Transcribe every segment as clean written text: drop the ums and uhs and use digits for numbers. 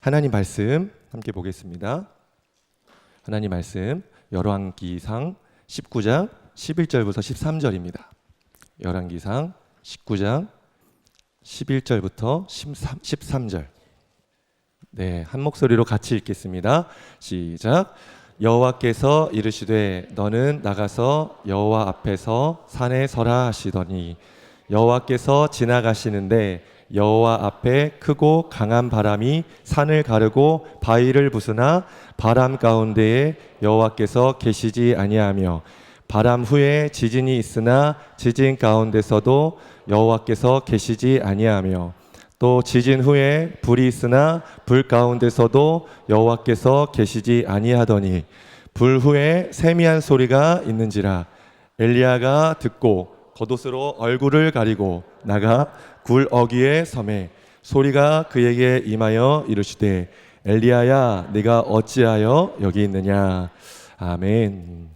하나님 말씀 함께 보겠습니다. 하나님 말씀 열왕기상 19장 11절부터 13절입니다. 열왕기상 19장 11절부터 13절. 네, 한 목소리로 같이 읽겠습니다. 시작. 여호와께서 이르시되 너는 나가서 여호와 앞에서 산에 서라 하시더니 여호와께서 지나가시는데 여호와 앞에 크고 강한 바람이 산을 가르고 바위를 부수나 바람 가운데에 여호와께서 계시지 아니하며 바람 후에 지진이 있으나 지진 가운데서도 여호와께서 계시지 아니하며 또 지진 후에 불이 있으나 불 가운데서도 여호와께서 계시지 아니하더니 불 후에 세미한 소리가 있는지라 엘리야가 듣고 겉옷으로 얼굴을 가리고 나가 굴 어귀에 서매 소리가 그에게 임하여 이르시되 엘리야야 네가 어찌하여 여기 있느냐. 아멘.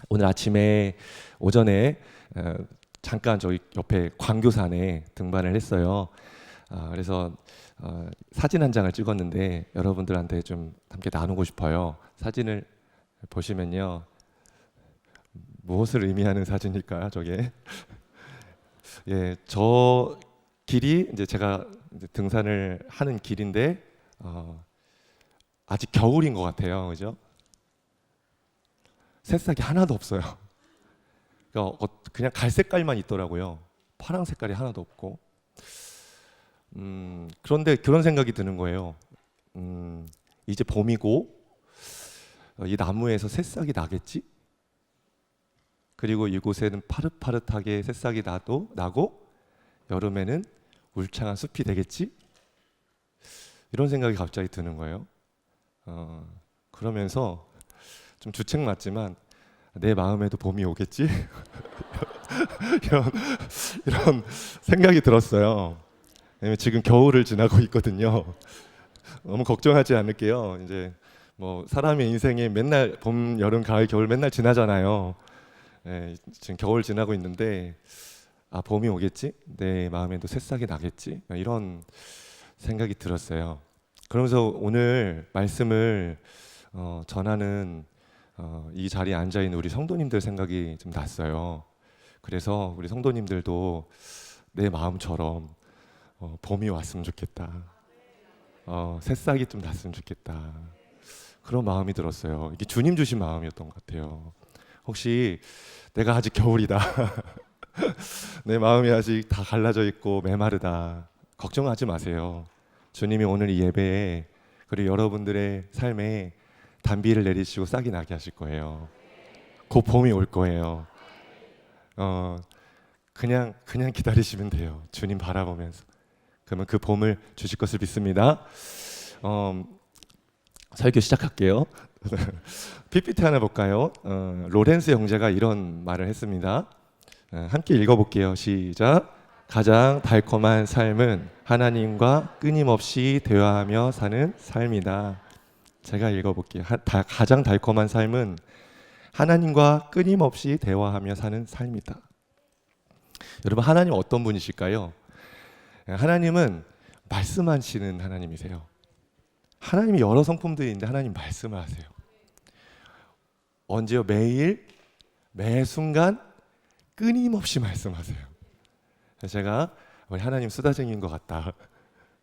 오늘 아침에 오전에 잠깐 저희 옆에 광교산에 등반을 했어요. 그래서 사진 한 장을 찍었는데 여러분들한테 좀 함께 나누고 싶어요. 사진을 보시면요, 무엇을 의미하는 사진일까요, 저게? 예, 저 길이 이제 제가 등산을 하는 길인데 아직 겨울인 것 같아요, 그죠? 새싹이 하나도 없어요. 그러니까 그냥 갈색깔만 있더라고요. 파란 색깔이 하나도 없고. 그런데 그런 생각이 드는 거예요. 이제 봄이고 이 나무에서 새싹이 나겠지? 그리고 이곳에는 파릇파릇하게 새싹이 나고 여름에는 울창한 숲이 되겠지? 이런 생각이 갑자기 드는 거예요. 그러면서 좀 주책 맞지만 내 마음에도 봄이 오겠지? 이런 생각이 들었어요. 왜냐면 지금 겨울을 지나고 있거든요. 너무 걱정하지 않을게요. 이제 뭐 사람의 인생에 맨날 봄, 여름, 가을, 겨울 맨날 지나잖아요. 네, 지금 겨울 지나고 있는데 봄이 오겠지? 내 마음에도 새싹이 나겠지? 이런 생각이 들었어요. 그러면서 오늘 말씀을 전하는 이 자리에 앉아있는 우리 성도님들 생각이 좀 났어요. 그래서 우리 성도님들도 내 마음처럼 봄이 왔으면 좋겠다. 새싹이 좀 났으면 좋겠다. 그런 마음이 들었어요. 이게 주님 주신 마음이었던 것 같아요. 혹시 내가 아직 겨울이다. 내 마음이 아직 다 갈라져 있고 메마르다. 걱정하지 마세요. 주님이 오늘 이 예배에 그리고 여러분들의 삶에 단비를 내리시고 싹이 나게 하실 거예요. 곧 봄이 올 거예요. 그냥 기다리시면 돼요. 주님 바라보면서. 그러면 그 봄을 주실 것을 믿습니다. 설교 시작할게요. PPT 하나 볼까요? 로렌스 형제가 이런 말을 했습니다. 함께 읽어볼게요. 시작. 가장 달콤한 삶은 하나님과 끊임없이 대화하며 사는 삶이다. 제가 읽어볼게요. 가장 달콤한 삶은 하나님과 끊임없이 대화하며 사는 삶이다. 여러분, 하나님 어떤 분이실까요? 하나님은 말씀하시는 하나님이세요. 하나님이 여러 성품들이 있는데 하나님 말씀을 하세요. 언제요? 매일, 매 순간 끊임없이 말씀하세요. 제가 우리 하나님 수다쟁이인 것 같다,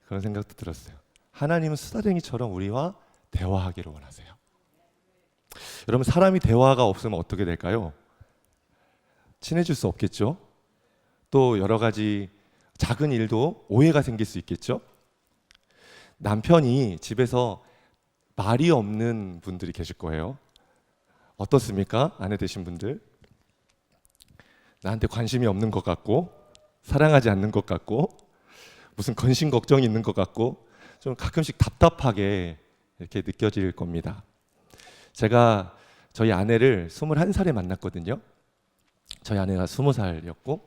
그런 생각도 들었어요. 하나님은 수다쟁이처럼 우리와 대화하기를 원하세요. 여러분, 사람이 대화가 없으면 어떻게 될까요? 친해질 수 없겠죠. 또 여러 가지 작은 일도 오해가 생길 수 있겠죠. 남편이 집에서 말이 없는 분들이 계실 거예요. 어떻습니까? 아내 되신 분들. 나한테 관심이 없는 것 같고 사랑하지 않는 것 같고 무슨 근심 걱정이 있는 것 같고 좀 가끔씩 답답하게 이렇게 느껴질 겁니다. 제가 저희 아내를 21살에 만났거든요. 저희 아내가 20살이었고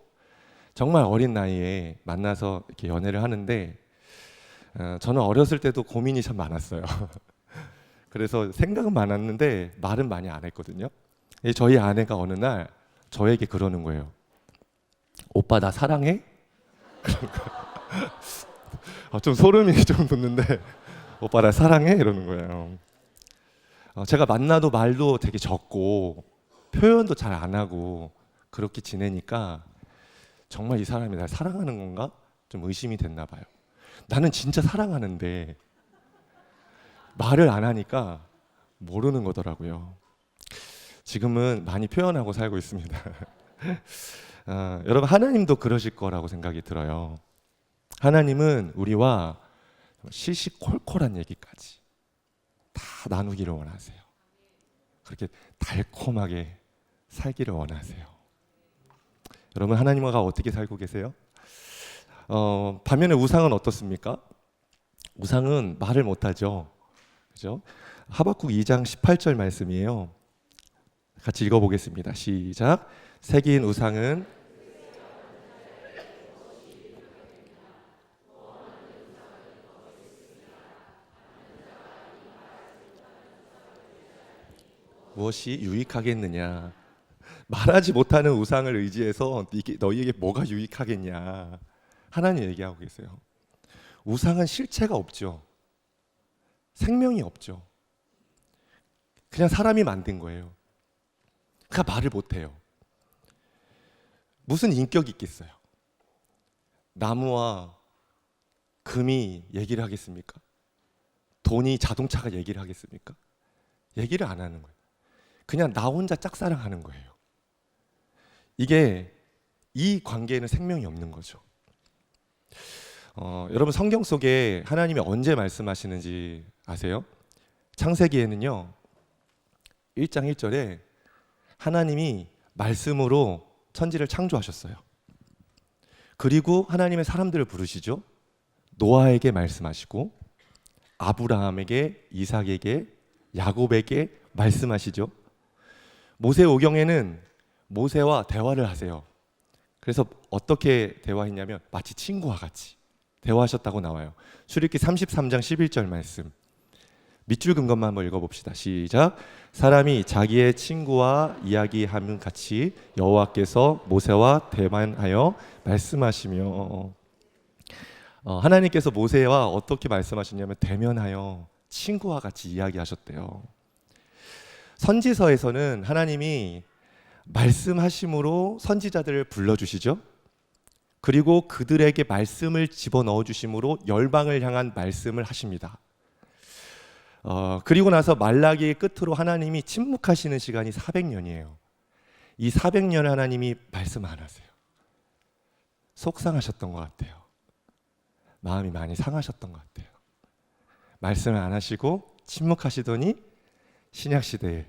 정말 어린 나이에 만나서 이렇게 연애를 하는데 저는 어렸을 때도 고민이 참 많았어요. 그래서 생각은 많았는데 말은 많이 안 했거든요. 저희 아내가 어느 날 저에게 그러는 거예요. 오빠 나 사랑해? 좀 소름이 좀 돋는데 오빠 나 사랑해? 이러는 거예요. 제가 만나도 말도 되게 적고 표현도 잘 안 하고 그렇게 지내니까 정말 이 사람이 날 사랑하는 건가? 좀 의심이 됐나 봐요. 나는 진짜 사랑하는데 말을 안 하니까 모르는 거더라고요. 지금은 많이 표현하고 살고 있습니다. 여러분 하나님도 그러실 거라고 생각이 들어요. 하나님은 우리와 시시콜콜한 얘기까지 다 나누기를 원하세요. 그렇게 달콤하게 살기를 원하세요. 여러분 하나님과 어떻게 살고 계세요? 반면에 우상은 어떻습니까? 우상은 말을 못하죠. 그죠? 하박국 2장 18절 말씀이에요. 같이 읽어보겠습니다. 시작. 새긴 우상은 무엇이 유익하겠느냐. 말하지 못하는 우상을 의지해서 너희에게 뭐가 유익하겠냐. 하나님 얘기하고 계세요. 우상은 실체가 없죠. 생명이 없죠. 그냥 사람이 만든 거예요. 그러니까 말을 못해요. 무슨 인격이 있겠어요? 나무와 금이 얘기를 하겠습니까? 돈이 자동차가 얘기를 하겠습니까? 얘기를 안 하는 거예요. 그냥 나 혼자 짝사랑하는 거예요. 이게 이 관계에는 생명이 없는 거죠. 여러분 성경 속에 하나님이 언제 말씀하시는지 아세요? 창세기에는요 1장 1절에 하나님이 말씀으로 천지를 창조하셨어요. 그리고 하나님의 사람들을 부르시죠. 노아에게 말씀하시고 아브라함에게, 이삭에게, 야곱에게 말씀하시죠. 모세오경에는 모세와 대화를 하세요. 그래서 어떻게 대화했냐면 마치 친구와 같이 대화하셨다고 나와요. 출애굽기 33장 11절 말씀. 밑줄 긋은 것만 한번 읽어봅시다. 시작. 사람이 자기의 친구와 이야기하면 같이 여호와께서 모세와 대만하여 말씀하시며 하나님께서 모세와 어떻게 말씀하셨냐면 대면하여 친구와 같이 이야기하셨대요. 선지서에서는 하나님이 말씀하심으로 선지자들을 불러주시죠. 그리고 그들에게 말씀을 집어넣어 주심으로 열방을 향한 말씀을 하십니다. 그리고 나서 말라기의 끝으로 하나님이 침묵하시는 시간이 400년이에요. 이 400년 하나님이 말씀 안 하세요. 속상하셨던 것 같아요. 마음이 많이 상하셨던 것 같아요. 말씀을 안 하시고 침묵하시더니 신약시대에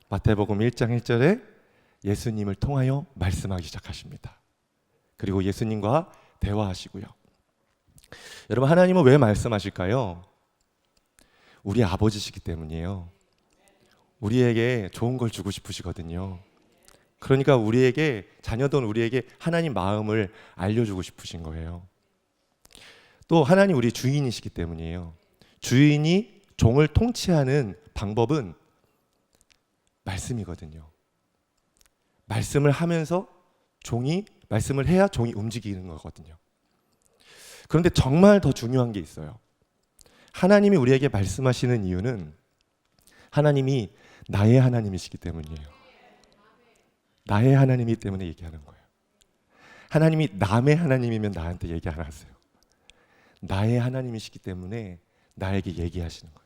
마태복음 1장 1절에 예수님을 통하여 말씀하기 시작하십니다. 그리고 예수님과 대화하시고요. 여러분 하나님은 왜 말씀하실까요? 우리 아버지시기 때문이에요. 우리에게 좋은 걸 주고 싶으시거든요. 그러니까 우리에게 자녀된 우리에게 하나님 마음을 알려주고 싶으신 거예요. 또 하나님 우리 주인이시기 때문이에요. 주인이 종을 통치하는 방법은 말씀이거든요. 말씀을 하면서 말씀을 해야 종이 움직이는 거거든요. 그런데 정말 더 중요한 게 있어요. 하나님이 우리에게 말씀하시는 이유는 하나님이 나의 하나님이시기 때문이에요. 나의 하나님이기 때문에 얘기하는 거예요. 하나님이 남의 하나님이면 나한테 얘기 안 하세요. 나의 하나님이시기 때문에 나에게 얘기하시는 거예요.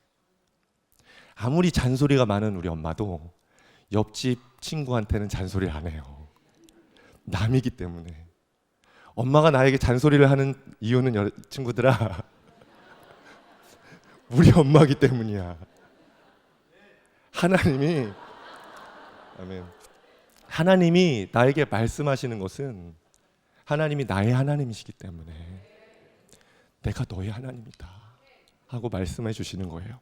아무리 잔소리가 많은 우리 엄마도 옆집 친구한테는 잔소리를 안 해요. 남이기 때문에. 엄마가 나에게 잔소리를 하는 이유는 친구들아 우리 엄마기 때문이야. 하나님이 나에게 말씀하시는 것은 하나님이 나의 하나님이시기 때문에 내가 너의 하나님이다 하고 말씀해 주시는 거예요.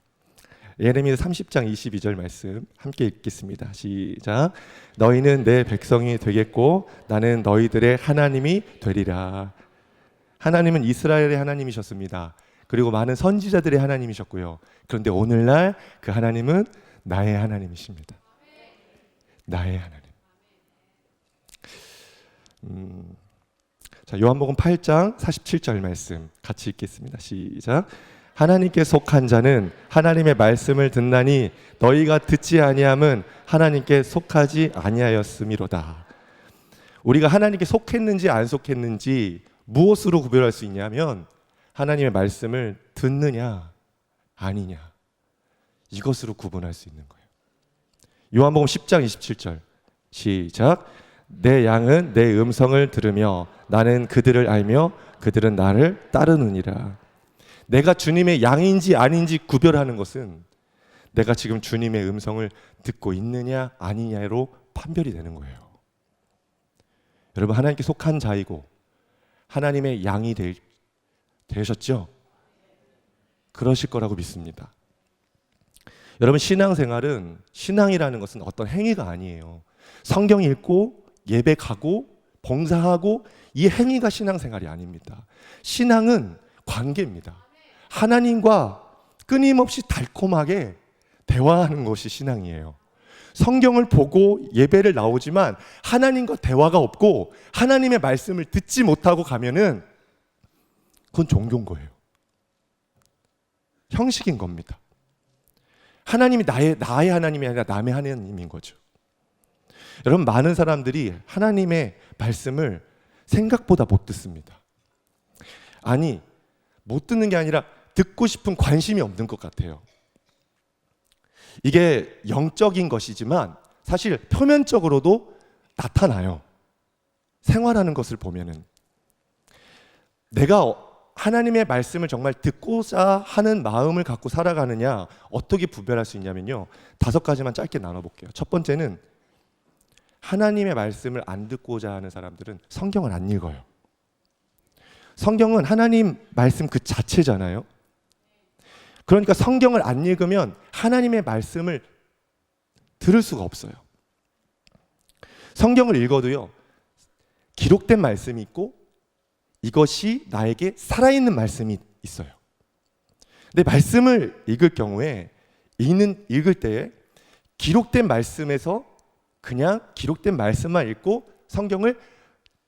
예레미야 30장 22절 말씀 함께 읽겠습니다. 시작. 너희는 내 백성이 되겠고 나는 너희들의 하나님이 되리라. 하나님은 이스라엘의 하나님이셨습니다. 그리고 많은 선지자들의 하나님이셨고요. 그런데 오늘날 그 하나님은 나의 하나님이십니다. 나의 하나님. 자, 요한복음 8장 47절 말씀 같이 읽겠습니다. 시작. 하나님께 속한 자는 하나님의 말씀을 듣나니 너희가 듣지 아니함은 하나님께 속하지 아니하였음이로다. 우리가 하나님께 속했는지 안 속했는지 무엇으로 구별할 수 있냐면 하나님의 말씀을 듣느냐 아니냐, 이것으로 구분할 수 있는 거예요. 요한복음 10장 27절 시작. 내 양은 내 음성을 들으며 나는 그들을 알며 그들은 나를 따르느니라. 내가 주님의 양인지 아닌지 구별하는 것은 내가 지금 주님의 음성을 듣고 있느냐 아니냐로 판별이 되는 거예요. 여러분, 하나님께 속한 자이고 하나님의 양이 되셨죠? 그러실 거라고 믿습니다. 여러분, 신앙생활은, 신앙이라는 것은 어떤 행위가 아니에요. 성경 읽고 예배 가고 봉사하고 이 행위가 신앙생활이 아닙니다. 신앙은 관계입니다. 하나님과 끊임없이 달콤하게 대화하는 것이 신앙이에요. 성경을 보고 예배를 나오지만 하나님과 대화가 없고 하나님의 말씀을 듣지 못하고 가면은 그건 종교인 거예요. 형식인 겁니다. 하나님이 나의 하나님이 아니라 남의 하나님인 거죠. 여러분, 많은 사람들이 하나님의 말씀을 생각보다 못 듣습니다. 아니, 못 듣는 게 아니라 듣고 싶은 관심이 없는 것 같아요. 이게 영적인 것이지만 사실 표면적으로도 나타나요. 생활하는 것을 보면은 내가 하나님의 말씀을 정말 듣고자 하는 마음을 갖고 살아가느냐 어떻게 구별할 수 있냐면요, 5가지만 짧게 나눠볼게요. 첫 번째는 하나님의 말씀을 안 듣고자 하는 사람들은 성경을 안 읽어요. 성경은 하나님 말씀 그 자체잖아요. 그러니까 성경을 안 읽으면 하나님의 말씀을 들을 수가 없어요. 성경을 읽어도요, 기록된 말씀이 있고 이것이 나에게 살아있는 말씀이 있어요. 근데 말씀을 읽을 경우에 읽을 때에 기록된 말씀에서 그냥 기록된 말씀만 읽고 성경을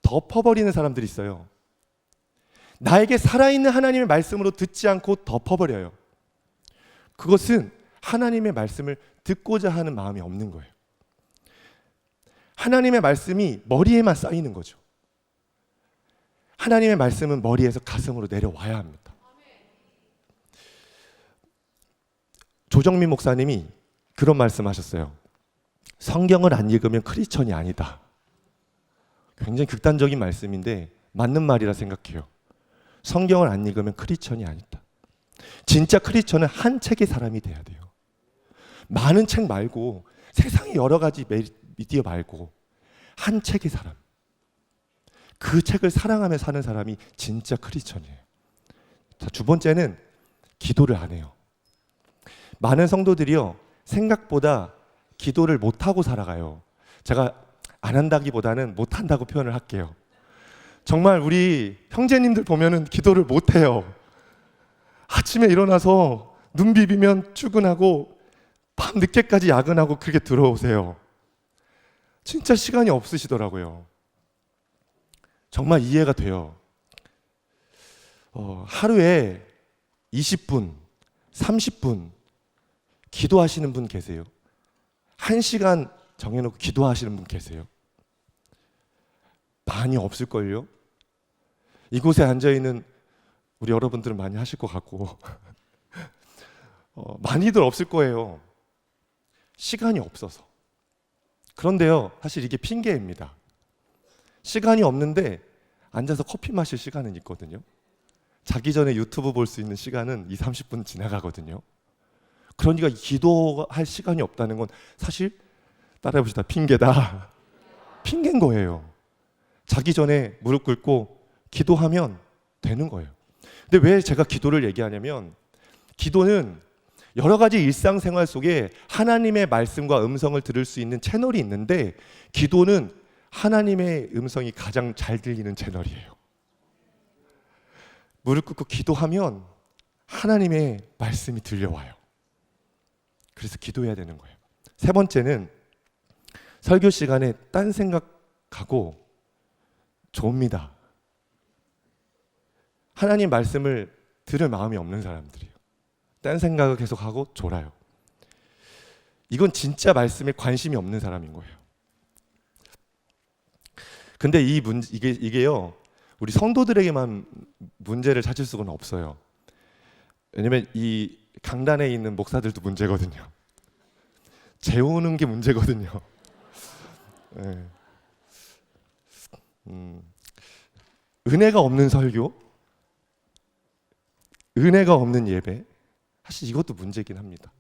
덮어버리는 사람들이 있어요. 나에게 살아있는 하나님의 말씀으로 듣지 않고 덮어버려요. 그것은 하나님의 말씀을 듣고자 하는 마음이 없는 거예요. 하나님의 말씀이 머리에만 쌓이는 거죠. 하나님의 말씀은 머리에서 가슴으로 내려와야 합니다. 조정민 목사님이 그런 말씀하셨어요. 성경을 안 읽으면 크리스천이 아니다. 굉장히 극단적인 말씀인데 맞는 말이라 생각해요. 성경을 안 읽으면 크리스천이 아니다. 진짜 크리스천은 한 책의 사람이 돼야 돼요. 많은 책 말고, 세상에 여러 가지 미디어 말고 한 책의 사람, 그 책을 사랑하며 사는 사람이 진짜 크리스천이에요. 자, 두 번째는 기도를 안 해요. 많은 성도들이요, 생각보다 기도를 못하고 살아가요. 제가 안 한다기보다는 못한다고 표현을 할게요. 정말 우리 형제님들 보면은 기도를 못해요. 아침에 일어나서 눈 비비면 출근하고 밤 늦게까지 야근하고 그렇게 들어오세요. 진짜 시간이 없으시더라고요. 정말 이해가 돼요. 하루에 20분, 30분 기도하시는 분 계세요. 1시간 정해놓고 기도하시는 분 계세요. 많이 없을걸요? 이곳에 앉아있는 우리 여러분들은 많이 하실 것 같고 많이들 없을 거예요. 시간이 없어서. 그런데요, 사실 이게 핑계입니다. 시간이 없는데 앉아서 커피 마실 시간은 있거든요. 자기 전에 유튜브 볼 수 있는 시간은 2, 30분 지나가거든요. 그러니까 기도할 시간이 없다는 건 사실 따라해봅시다. 핑계다. 핑계인 거예요. 자기 전에 무릎 꿇고 기도하면 되는 거예요. 근데 왜 제가 기도를 얘기하냐면, 기도는 여러 가지 일상생활 속에 하나님의 말씀과 음성을 들을 수 있는 채널이 있는데, 기도는 하나님의 음성이 가장 잘 들리는 채널이에요. 무릎 꿇고 기도하면 하나님의 말씀이 들려와요. 그래서 기도해야 되는 거예요. 세 번째는 설교 시간에 딴 생각하고 좁니다. 하나님 말씀을 들을 마음이 없는 사람들이에요. 딴 생각을 계속하고 졸아요. 이건 진짜 말씀에 관심이 없는 사람인 거예요. 근데 이게요, 우리 성도들에게만 문제를 찾을 수는 없어요. 왜냐면 이 강단에 있는 목사들도 문제거든요. 재우는 게 문제거든요. 네. 은혜가 없는 설교, 은혜가 없는 예배, 사실 이것도 문제긴 합니다.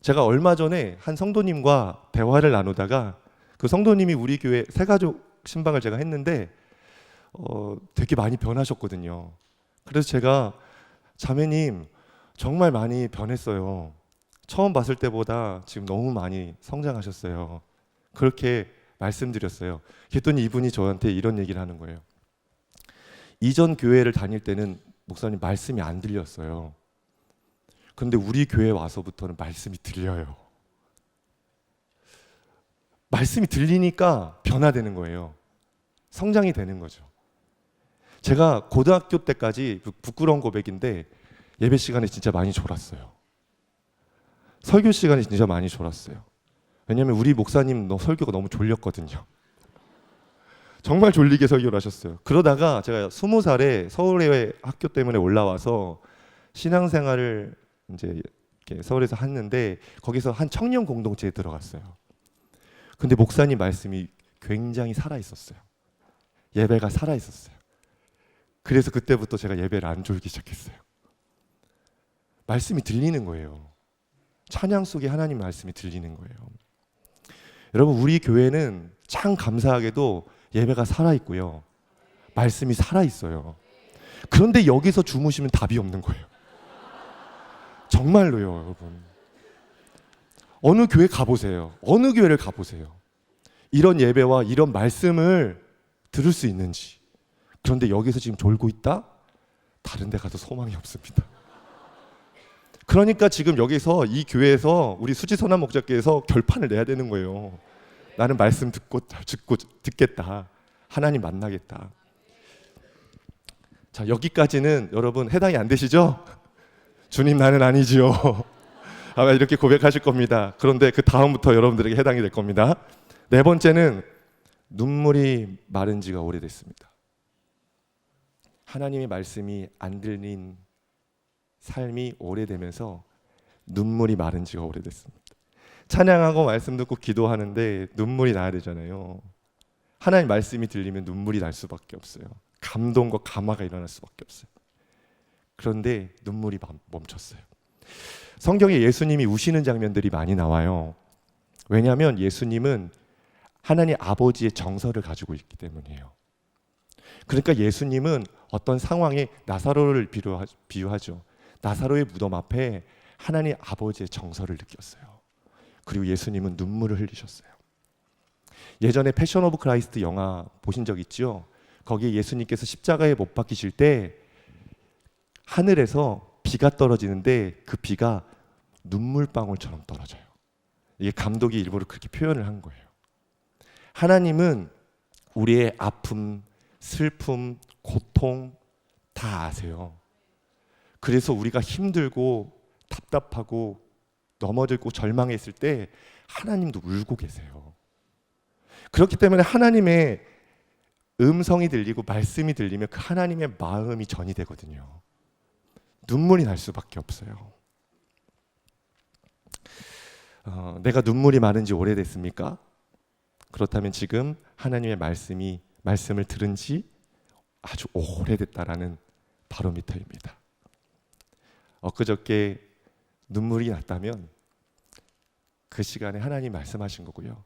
제가 얼마 전에 한 성도님과 대화를 나누다가 그 성도님이 우리 교회 새가족 신방을 제가 했는데 되게 많이 변하셨거든요. 그래서 제가 자매님 정말 많이 변했어요. 처음 봤을 때보다 지금 너무 많이 성장하셨어요. 그렇게 말씀드렸어요. 그랬더니 이분이 저한테 이런 얘기를 하는 거예요. 이전 교회를 다닐 때는 목사님 말씀이 안 들렸어요. 그런데 우리 교회 와서부터는 말씀이 들려요. 말씀이 들리니까 변화되는 거예요. 성장이 되는 거죠. 제가 고등학교 때까지, 부끄러운 고백인데, 예배 시간에 진짜 많이 졸았어요. 설교 시간에 진짜 많이 졸았어요. 왜냐하면 우리 목사님 설교가 너무 졸렸거든요. 정말 졸리게 설교를 하셨어요. 그러다가 제가 20살에 서울에 학교 때문에 올라와서 신앙생활을 이제 서울에서 했는데, 거기서 한 청년 공동체에 들어갔어요. 근데 목사님 말씀이 굉장히 살아 있었어요. 예배가 살아 있었어요. 그래서 그때부터 제가 예배를 안 졸기 시작했어요. 말씀이 들리는 거예요. 찬양 속에 하나님 말씀이 들리는 거예요. 여러분, 우리 교회는 참 감사하게도 예배가 살아 있고요, 말씀이 살아 있어요. 그런데 여기서 주무시면 답이 없는 거예요. 정말로요, 여러분. 어느 교회 가보세요. 어느 교회를 가보세요. 이런 예배와 이런 말씀을 들을 수 있는지. 그런데 여기서 지금 졸고 있다? 다른 데 가도 소망이 없습니다. 그러니까 지금 여기서 이 교회에서 우리 수지선한 목자께서 결판을 내야 되는 거예요. 나는 말씀 듣겠다. 하나님 만나겠다. 자, 여기까지는 여러분 해당이 안 되시죠? 주님, 나는 아니지요. 아마 이렇게 고백하실 겁니다. 그런데 그 다음부터 여러분들에게 해당이 될 겁니다. 네 번째는 눈물이 마른 지가 오래됐습니다. 하나님의 말씀이 안 들린 삶이 오래되면서 눈물이 마른 지가 오래됐습니다. 찬양하고 말씀 듣고 기도하는데 눈물이 나야 되잖아요. 하나님 말씀이 들리면 눈물이 날 수밖에 없어요. 감동과 감화가 일어날 수밖에 없어요. 그런데 눈물이 멈췄어요. 성경에 예수님이 우시는 장면들이 많이 나와요. 왜냐하면 예수님은 하나님 아버지의 정서를 가지고 있기 때문이에요. 그러니까 예수님은 어떤 상황에 나사로를 비유하죠. 나사로의 무덤 앞에 하나님 아버지의 정서를 느꼈어요. 그리고 예수님은 눈물을 흘리셨어요. 예전에 패션 오브 크라이스트 영화 보신 적 있죠? 거기에 예수님께서 십자가에 못 박히실 때 하늘에서 비가 떨어지는데 그 비가 눈물방울처럼 떨어져요. 이게 감독이 일부러 그렇게 표현을 한 거예요. 하나님은 우리의 아픔, 슬픔, 고통 다 아세요. 그래서 우리가 힘들고 답답하고 넘어지고 절망했을 때 하나님도 울고 계세요. 그렇기 때문에 하나님의 음성이 들리고 말씀이 들리면 그 하나님의 마음이 전이 되거든요. 눈물이 날 수밖에 없어요. 내가 눈물이 마른 지 오래됐습니까? 그렇다면 지금 하나님의 말씀을 들은 지 아주 오래됐다라는 바로미터입니다. 엊그저께 눈물이 났다면 그 시간에 하나님 말씀하신 거고요.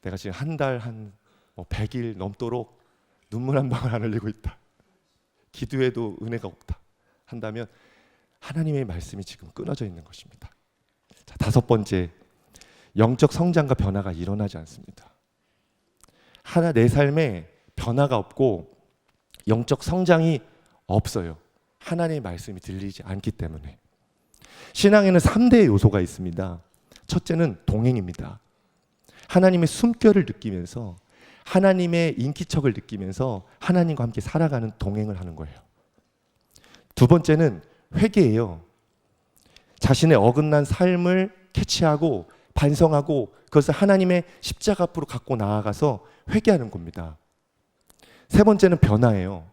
내가 지금 한 달, 100일 넘도록 눈물 한 방울 안 흘리고 있다. 기도해도 은혜가 없다. 한다면 하나님의 말씀이 지금 끊어져 있는 것입니다. 자, 다섯 번째, 영적 성장과 변화가 일어나지 않습니다. 내 삶에 변화가 없고 영적 성장이 없어요. 하나님의 말씀이 들리지 않기 때문에. 신앙에는 3대의 요소가 있습니다. 첫째는 동행입니다. 하나님의 숨결을 느끼면서 하나님의 인기척을 느끼면서 하나님과 함께 살아가는 동행을 하는 거예요. 두 번째는 회개예요. 자신의 어긋난 삶을 캐치하고 반성하고 그것을 하나님의 십자가 앞으로 갖고 나아가서 회개하는 겁니다. 세 번째는 변화예요.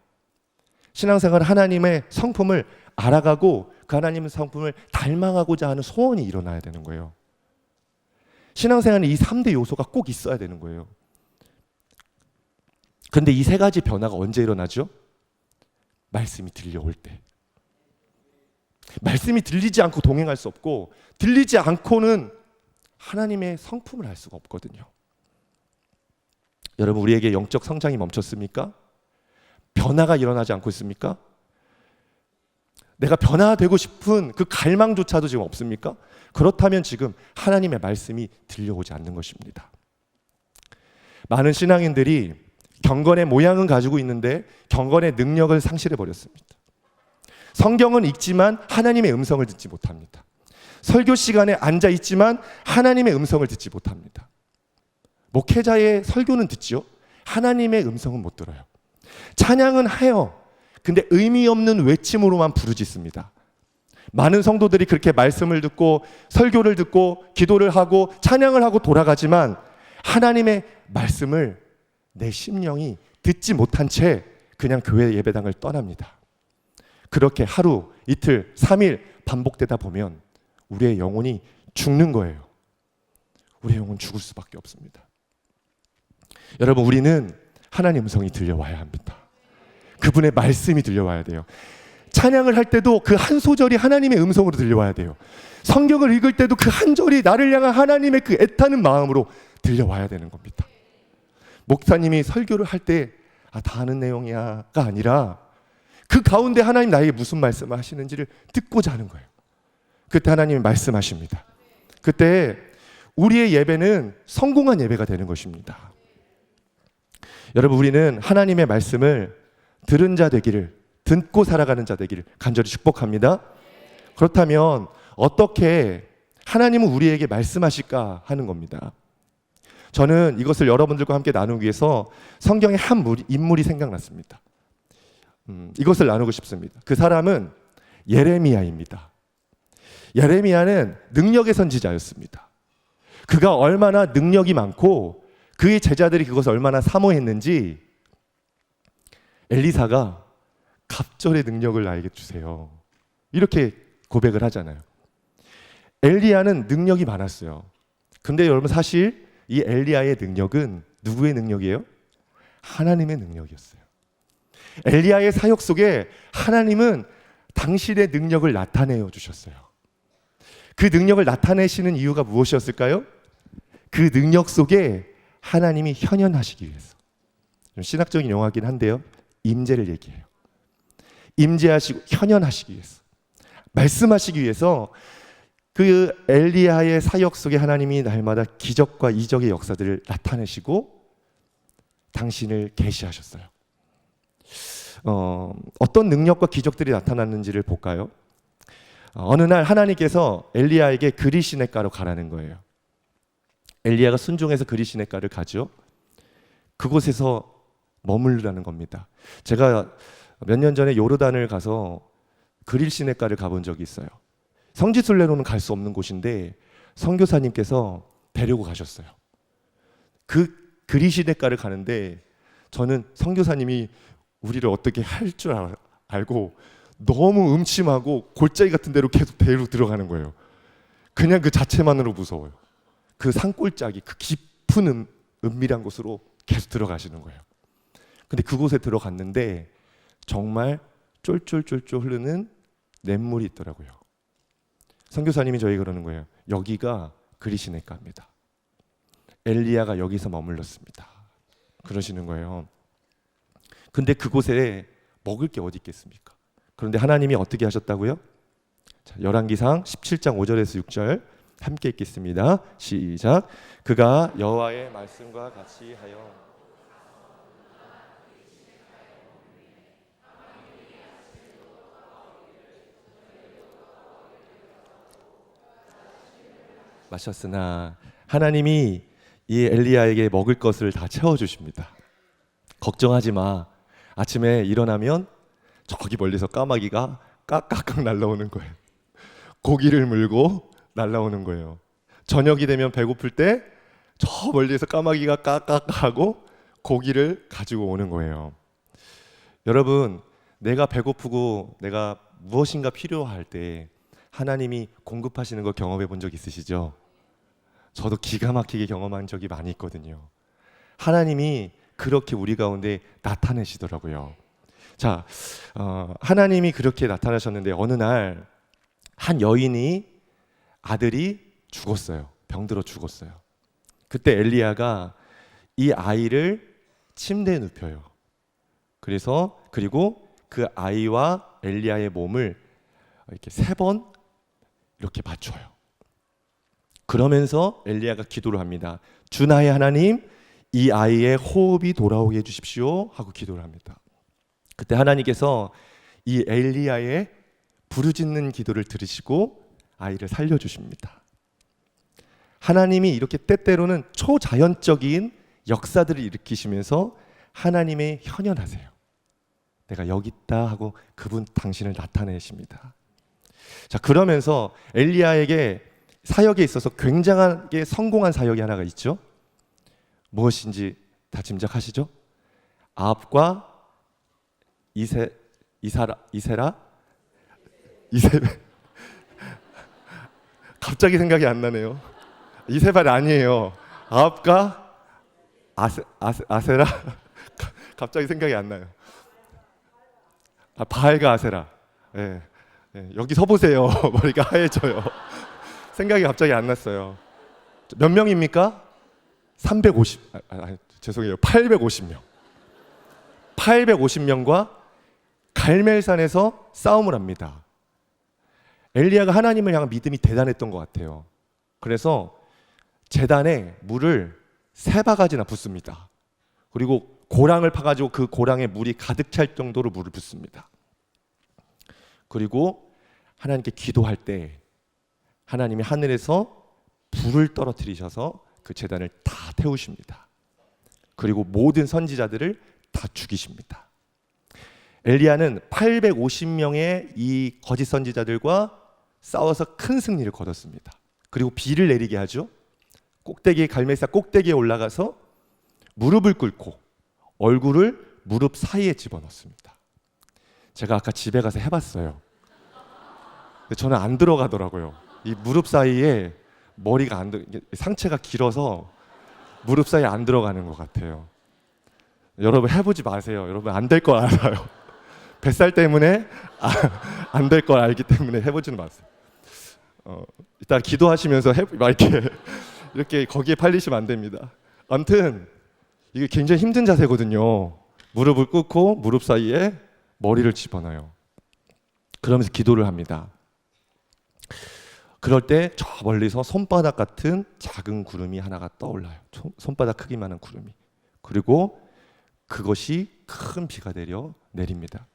신앙생활 하나님의 성품을 알아가고 그 하나님의 성품을 닮아가고자 하는 소원이 일어나야 되는 거예요. 신앙생활은 이 3대 요소가 꼭 있어야 되는 거예요. 그런데 이 세 가지 변화가 언제 일어나죠? 말씀이 들려올 때. 말씀이 들리지 않고 동행할 수 없고 들리지 않고는 하나님의 성품을 알 수가 없거든요. 여러분, 우리에게 영적 성장이 멈췄습니까? 변화가 일어나지 않고 있습니까? 내가 변화되고 싶은 그 갈망조차도 지금 없습니까? 그렇다면 지금 하나님의 말씀이 들려오지 않는 것입니다. 많은 신앙인들이 경건의 모양은 가지고 있는데 경건의 능력을 상실해 버렸습니다. 성경은 읽지만 하나님의 음성을 듣지 못합니다. 설교 시간에 앉아 있지만 하나님의 음성을 듣지 못합니다. 목회자의 설교는 듣지요. 하나님의 음성은 못 들어요. 찬양은 해요. 근데 의미 없는 외침으로만 부르짖습니다. 많은 성도들이 그렇게 말씀을 듣고 설교를 듣고 기도를 하고 찬양을 하고 돌아가지만 하나님의 말씀을 내 심령이 듣지 못한 채 그냥 교회 예배당을 떠납니다. 그렇게 하루, 이틀, 3일 반복되다 보면 우리의 영혼이 죽는 거예요. 우리의 영혼은 죽을 수밖에 없습니다. 여러분, 우리는 하나님의 음성이 들려와야 합니다. 그분의 말씀이 들려와야 돼요. 찬양을 할 때도 그 한 소절이 하나님의 음성으로 들려와야 돼요. 성경을 읽을 때도 그 한 절이 나를 향한 하나님의 그 애타는 마음으로 들려와야 되는 겁니다. 목사님이 설교를 할 때 다 아는 내용이야가 아니라 그 가운데 하나님 나에게 무슨 말씀을 하시는지를 듣고자 하는 거예요. 그때 하나님이 말씀하십니다. 그때 우리의 예배는 성공한 예배가 되는 것입니다. 여러분, 우리는 하나님의 말씀을 들은 자 되기를, 듣고 살아가는 자 되기를 간절히 축복합니다. 그렇다면 어떻게 하나님은 우리에게 말씀하실까 하는 겁니다. 저는 이것을 여러분들과 함께 나누기 위해서 성경의 한 인물이 생각났습니다. 이것을 나누고 싶습니다. 그 사람은 예레미야입니다. 예레미야는 능력의 선지자였습니다. 그가 얼마나 능력이 많고 그의 제자들이 그것을 얼마나 사모했는지 엘리사가 갑절의 능력을 나에게 주세요, 이렇게 고백을 하잖아요. 엘리야는 능력이 많았어요. 근데 여러분, 사실 이 엘리야의 능력은 누구의 능력이에요? 하나님의 능력이었어요. 엘리야의 사역 속에 하나님은 당신의 능력을 나타내어 주셨어요. 그 능력을 나타내시는 이유가 무엇이었을까요? 그 능력 속에 하나님이 현현하시기 위해서. 좀 신학적인 용어긴 한데요, 임재를 얘기해요. 임재하시고 현현하시기 위해서, 말씀하시기 위해서 그 엘리야의 사역 속에 하나님이 날마다 기적과 이적의 역사들을 나타내시고 당신을 계시하셨어요. 어떤 능력과 기적들이 나타났는지를 볼까요? 어느 날 하나님께서 엘리야에게 그리시네가로 가라는 거예요. 엘리야가 순종해서 그리시네가를 가죠. 그곳에서 머무르라는 겁니다. 제가 몇 년 전에 요르단을 가서 그리시네가를 가본 적이 있어요. 성지순례로는 갈 수 없는 곳인데 선교사님께서 데리고 가셨어요. 그 그리시네가를 가는데 저는 선교사님이 우리를 어떻게 할 줄 알고 너무 음침하고 골짜기 같은 데로 계속 데리고 들어가는 거예요. 그냥 그 자체만으로 무서워요. 그 산골짜기, 그 깊은 은밀한 곳으로 계속 들어가시는 거예요. 근데 그곳에 들어갔는데 정말 쫄쫄쫄쫄 흐르는 냇물이 있더라고요. 선교사님이 저희 그러는 거예요. 여기가 그리시네가입니다. 엘리야가 여기서 머물렀습니다. 그러시는 거예요. 근데 그곳에 먹을 게 어디 있겠습니까? 그런데 하나님이 어떻게 하셨다고요? 자, 열왕기상 17장 5절에서 6절 함께 읽겠습니다. 시작. 그가 여호와의 말씀과 같이 하여 마셨으나 하나님이 이 엘리야에게 먹을 것을 다 채워주십니다. 걱정하지 마. 아침에 일어나면 저기 멀리서 까마귀가 깍깍깍 날라오는 거예요. 고기를 물고 날라오는 거예요. 저녁이 되면 배고플 때 저 멀리에서 까마귀가 깍깍하고 고기를 가지고 오는 거예요. 여러분, 내가 배고프고 내가 무엇인가 필요할 때 하나님이 공급하시는 거 경험해 본 적 있으시죠? 저도 기가 막히게 경험한 적이 많이 있거든요. 하나님이 그렇게 우리 가운데 나타내시더라고요. 자, 하나님이 그렇게 나타나셨는데 어느 날 한 여인이 아들이 죽었어요. 병들어 죽었어요. 그때 엘리야가 이 아이를 침대에 눕혀요. 그리고 그 아이와 엘리야의 몸을 이렇게 3번 이렇게 맞춰요. 그러면서 엘리야가 기도를 합니다. 주 나의 하나님, 이 아이의 호흡이 돌아오게 해주십시오 하고 기도를 합니다. 그때 하나님께서 이 엘리야의 부르짖는 기도를 들으시고 아이를 살려주십니다. 하나님이 이렇게 때때로는 초자연적인 역사들을 일으키시면서 하나님의 현현하세요. 내가 여기 있다 하고 그분 당신을 나타내십니다. 자, 그러면서 엘리야에게 사역에 있어서 굉장하게 성공한 사역이 하나가 있죠. 무엇인지 다 짐작하시죠? 아합과 이세벨 갑자기 생각이 안 나네요. 이세벨 아니에요. 아합과 아세라 갑자기 생각이 안 나요. 바알과 아세라. 예, 여기 서 보세요. 머리가 하얘져요. 생각이 갑자기 안 났어요. 몇 명입니까? 죄송해요. 850명. 850명과 갈멜산에서 싸움을 합니다. 엘리야가 하나님을 향한 믿음이 대단했던 것 같아요. 그래서 제단에 물을 3바가지나 붓습니다. 그리고 고랑을 파가지고 그 고랑에 물이 가득 찰 정도로 물을 붓습니다. 그리고 하나님께 기도할 때 하나님이 하늘에서 불을 떨어뜨리셔서 그 제단을 다 태우십니다. 그리고 모든 선지자들을 다 죽이십니다. 엘리야는 850명의 이 거짓 선지자들과 싸워서 큰 승리를 거뒀습니다. 그리고 비를 내리게 하죠. 갈멜산 꼭대기에 올라가서 무릎을 꿇고 얼굴을 무릎 사이에 집어넣습니다. 제가 아까 집에 가서 해봤어요. 근데 저는 안 들어가더라고요. 이 무릎 사이에 머리가 상체가 길어서 무릎 사이에 안 들어가는 것 같아요. 여러분 해보지 마세요. 여러분 안 될 걸 알아요. 뱃살 때문에 안 될 걸 알기 때문에 해보지는 마세요. 이따 기도하시면서 이렇게 거기에 팔리시면 안 됩니다. 아무튼 이게 굉장히 힘든 자세거든요. 무릎을 꿇고 무릎 사이에 머리를 집어넣어요. 그러면서 기도를 합니다. 그럴 때 저 멀리서 손바닥 같은 작은 구름이 하나가 떠올라요. 손바닥 크기만한 구름이. 그리고 그것이 큰 비가 내립니다.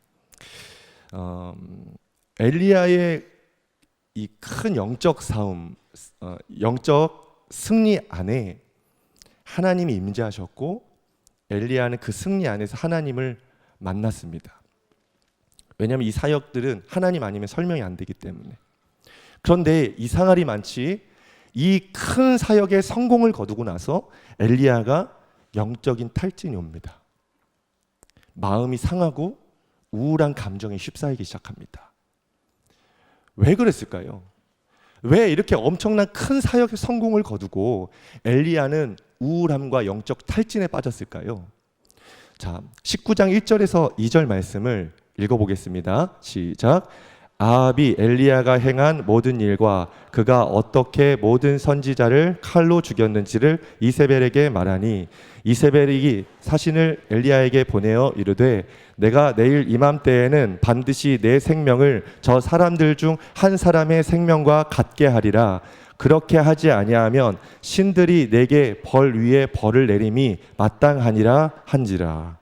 엘리야의 이 큰 영적 싸움, 영적 승리 안에 하나님이 임재하셨고 엘리야는 그 승리 안에서 하나님을 만났습니다. 왜냐하면 이 사역들은 하나님 아니면 설명이 안 되기 때문에. 그런데 이상할이 많지 이 큰 사역의 성공을 거두고 나서 엘리야가 영적인 탈진이 옵니다. 마음이 상하고 우울한 감정에 휩싸이기 시작합니다. 왜 그랬을까요? 왜 이렇게 엄청난 큰 사역의 성공을 거두고 엘리야는 우울함과 영적 탈진에 빠졌을까요? 자, 19장 1절에서 2절 말씀을 읽어보겠습니다. 시작. 아합이 엘리야가 행한 모든 일과 그가 어떻게 모든 선지자를 칼로 죽였는지를 이세벨에게 말하니 이세벨이 사신을 엘리야에게 보내어 이르되 내가 내일 이맘때에는 반드시 내 생명을 저 사람들 중 한 사람의 생명과 같게 하리라. 그렇게 하지 아니하면 신들이 내게 벌 위에 벌을 내림이 마땅하니라 한지라.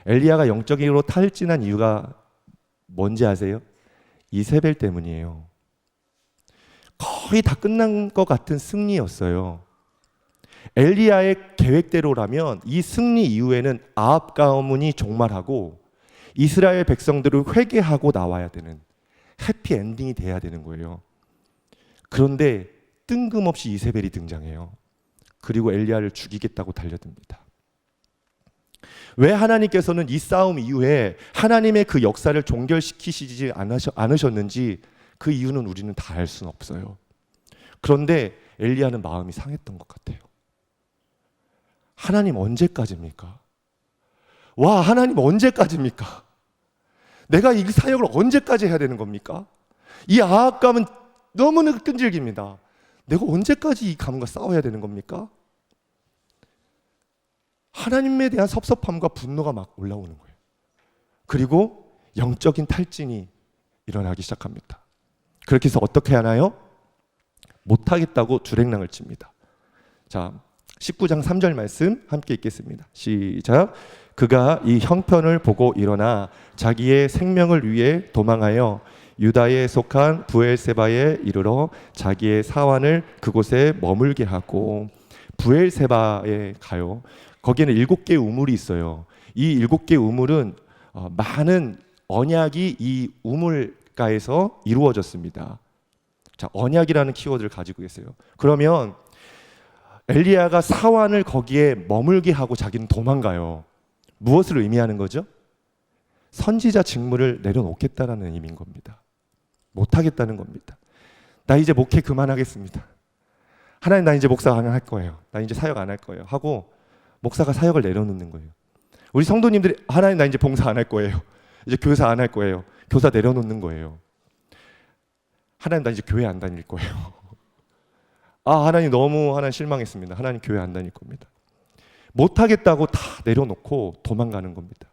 엘리야가 영적으로 탈진한 이유가 뭔지 아세요? 이세벨 때문이에요. 거의 다 끝난 것 같은 승리였어요. 엘리야의 계획대로라면 이 승리 이후에는 아합 가문이 종말하고 이스라엘 백성들을 회개하고 나와야 되는, 해피 엔딩이 돼야 되는 거예요. 그런데 뜬금없이 이세벨이 등장해요. 그리고 엘리야를 죽이겠다고 달려듭니다. 왜 하나님께서는 이 싸움 이후에 하나님의 그 역사를 종결시키시지 않으셨는지 그 이유는 우리는 다 알 수는 없어요. 그런데 엘리야는 마음이 상했던 것 같아요. 하나님 언제까지입니까? 와, 하나님 언제까지입니까? 내가 이 사역을 언제까지 해야 되는 겁니까? 이 아합감은 너무나 끈질깁니다. 내가 언제까지 이 가문과 싸워야 되는 겁니까? 하나님에 대한 섭섭함과 분노가 막 올라오는 거예요. 그리고 영적인 탈진이 일어나기 시작합니다. 그렇게 해서 어떻게 하나요? 못하겠다고 주랭랑을 칩니다. 자, 19장 3절 말씀 함께 읽겠습니다. 시작. 그가 이 형편을 보고 일어나 자기의 생명을 위해 도망하여 유다에 속한 부엘세바에 이르러 자기의 사환을 그곳에 머물게 하고, 부엘세바에 가요. 거기에는 7개의 우물이 있어요. 이 7개의 우물은 많은 언약이 이 우물가에서 이루어졌습니다. 자, 언약이라는 키워드를 가지고 계세요. 그러면 엘리야가 사환을 거기에 머물게 하고 자기는 도망가요. 무엇을 의미하는 거죠? 선지자 직무를 내려놓겠다라는 의미인 겁니다. 못하겠다는 겁니다. 나 이제 목회 그만하겠습니다. 하나님, 나 이제 목사 안 할 거예요. 나 이제 사역 안 할 거예요. 하고 목사가 사역을 내려놓는 거예요. 우리 성도님들이 하나님, 나 이제 봉사 안 할 거예요. 이제 교사 안 할 거예요. 교사 내려놓는 거예요. 하나님, 나 이제 교회 안 다닐 거예요. 하나님, 너무 하나님 실망했습니다. 하나님, 교회 안 다닐 겁니다. 못하겠다고 다 내려놓고 도망가는 겁니다.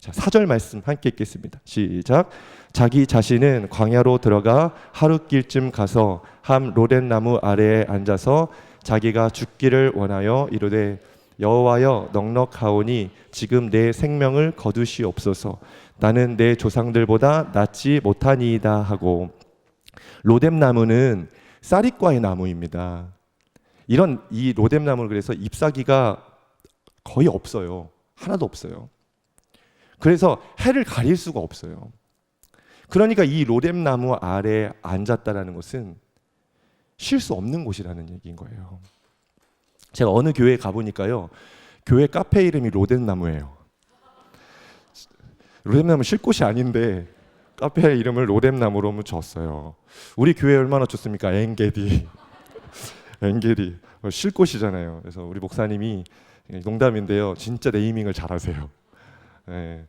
자, 4절 말씀 함께 읽겠습니다. 시작. 자기 자신은 광야로 들어가 하룻길쯤 가서 한 로덴 나무 아래에 앉아서 자기가 죽기를 원하여 이르되, 여호와여, 넉넉하오니 지금 내 생명을 거두시옵소서. 나는 내 조상들보다 낫지 못하니이다 하고. 로뎀 나무는 쌀이과의 나무입니다. 이 로뎀 나무는 그래서 잎사귀가 거의 없어요. 하나도 없어요. 그래서 해를 가릴 수가 없어요. 그러니까 이 로뎀 나무 아래에 앉았다라는 것은 쉴 수 없는 곳이라는 얘기인 거예요. 제가 어느 교회에 가보니까요, 교회 카페 이름이 로뎀 나무예요. 로뎀 나무 쉴 곳이 아닌데 카페 이름을 로뎀 나무로 줬어요. 우리 교회 얼마나 좋습니까? 엔게디. 엔게디 쉴 곳이잖아요. 그래서 우리 목사님이, 농담인데요, 진짜 네이밍을 잘하세요. 네,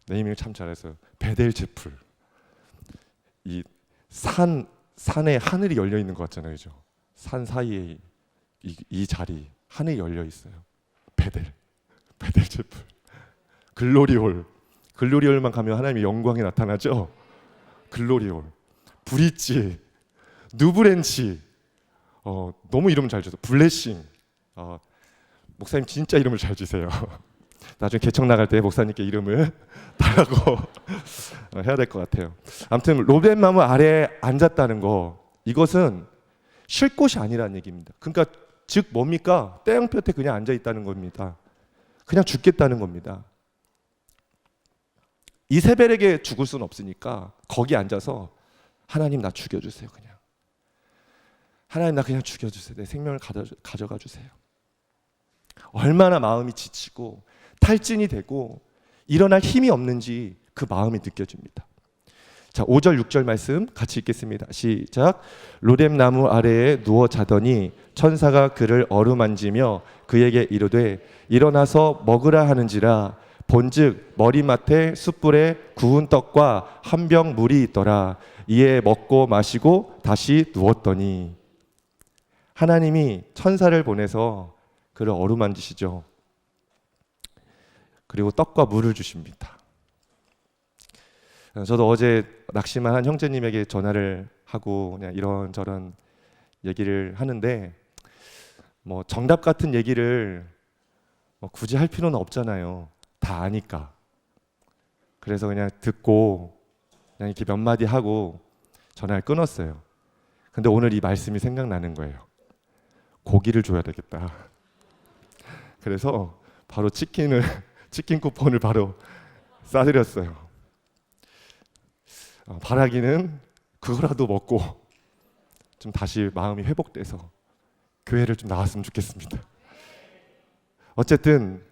네이밍을 참 잘했어요. 베델 제풀. 이 산에 하늘이 열려 있는 것 같잖아요, 그죠? 산 사이에 이 자리, 하늘이 열려 있어요. 베델 제풀. 글로리홀만 가면 하나님의 영광이 나타나죠. 글로리홀, 브릿지, 누브렌치. 너무 이름 잘 지어서 블레싱. 목사님 진짜 이름을 잘 지세요. 나중에 개척 나갈 때 목사님께 이름을 달라고 해야 될 것 같아요. 아무튼 로뎀 나무 아래에 앉았다는 거, 이것은 쉴 곳이 아니라는 얘기입니다. 그러니까 즉 뭡니까? 떼양볕에 그냥 앉아 있다는 겁니다. 그냥 죽겠다는 겁니다. 이세벨에게 죽을 수는 없으니까 거기 앉아서, 하나님, 나 죽여주세요. 그냥 하나님, 나 그냥 죽여주세요. 내 생명을 가져가 주세요. 얼마나 마음이 지치고 탈진이 되고 일어날 힘이 없는지 그 마음이 느껴집니다. 자, 5절 6절 말씀 같이 읽겠습니다. 시작. 로뎀 나무 아래에 누워 자더니 천사가 그를 어루만지며 그에게 이르되, 일어나서 먹으라 하는지라. 본즉 머리맡에 숯불에 구운 떡과 한 병 물이 있더라. 이에 먹고 마시고 다시 누웠더니. 하나님이 천사를 보내서 그를 어루만지시죠. 그리고 떡과 물을 주십니다. 저도 어제 낙심한 한 형제님에게 전화를 하고 그냥 이런저런 얘기를 하는데, 뭐 정답 같은 얘기를 굳이 할 필요는 없잖아요. 다 아니까. 그래서 그냥 듣고 그냥 이렇게 몇 마디 하고 전화를 끊었어요. 근데 오늘 이 말씀이 생각나는 거예요. 고기를 줘야 되겠다. 그래서 바로 치킨 쿠폰을 바로 싸드렸어요. 바라기는 그거라도 먹고 좀 다시 마음이 회복돼서 교회를 좀 나왔으면 좋겠습니다. 어쨌든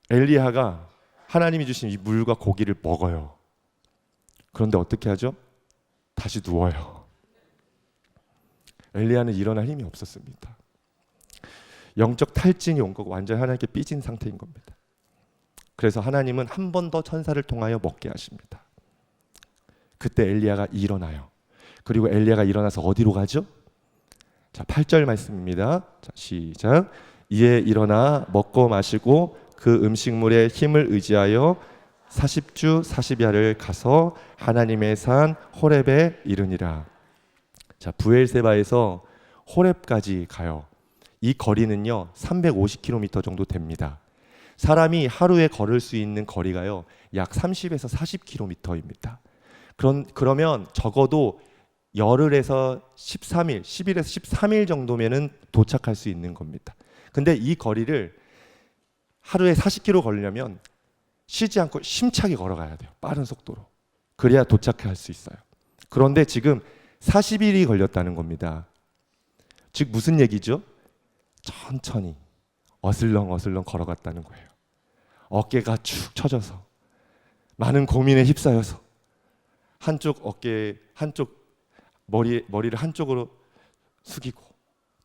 엘리야가 하나님이 주신 이 물과 고기를 먹어요. 그런데 어떻게 하죠? 다시 누워요. 엘리야는 일어날 힘이 없었습니다. 영적 탈진이 온 거고 완전히 하나님께 삐진 상태인 겁니다. 그래서 하나님은 한 번 더 천사를 통하여 먹게 하십니다. 그때 엘리야가 일어나요. 그리고 엘리야가 일어나서 어디로 가죠? 자, 8절 말씀입니다. 자, 시작. 이에 일어나 먹고 마시고 그 음식물의 힘을 의지하여 40주 40야를 가서 하나님의 산 호렙에 이르니라. 자, 부엘세바에서 호렙까지 가요. 이 거리는요 350km 정도 됩니다. 사람이 하루에 걸을 수 있는 거리가요 약 30에서 40km입니다. 그러면 적어도 열흘에서 13일, 10일에서 13일 정도면은 도착할 수 있는 겁니다. 근데 이 거리를 하루에 40km 걸려면 쉬지 않고 힘차게 걸어가야 돼요. 빠른 속도로. 그래야 도착할 수 있어요. 그런데 지금 40일이 걸렸다는 겁니다. 즉 무슨 얘기죠? 천천히 어슬렁 걸어갔다는 거예요. 어깨가 축 처져서 많은 고민에 휩싸여서 한쪽 어깨, 한쪽 머리를 한쪽으로 숙이고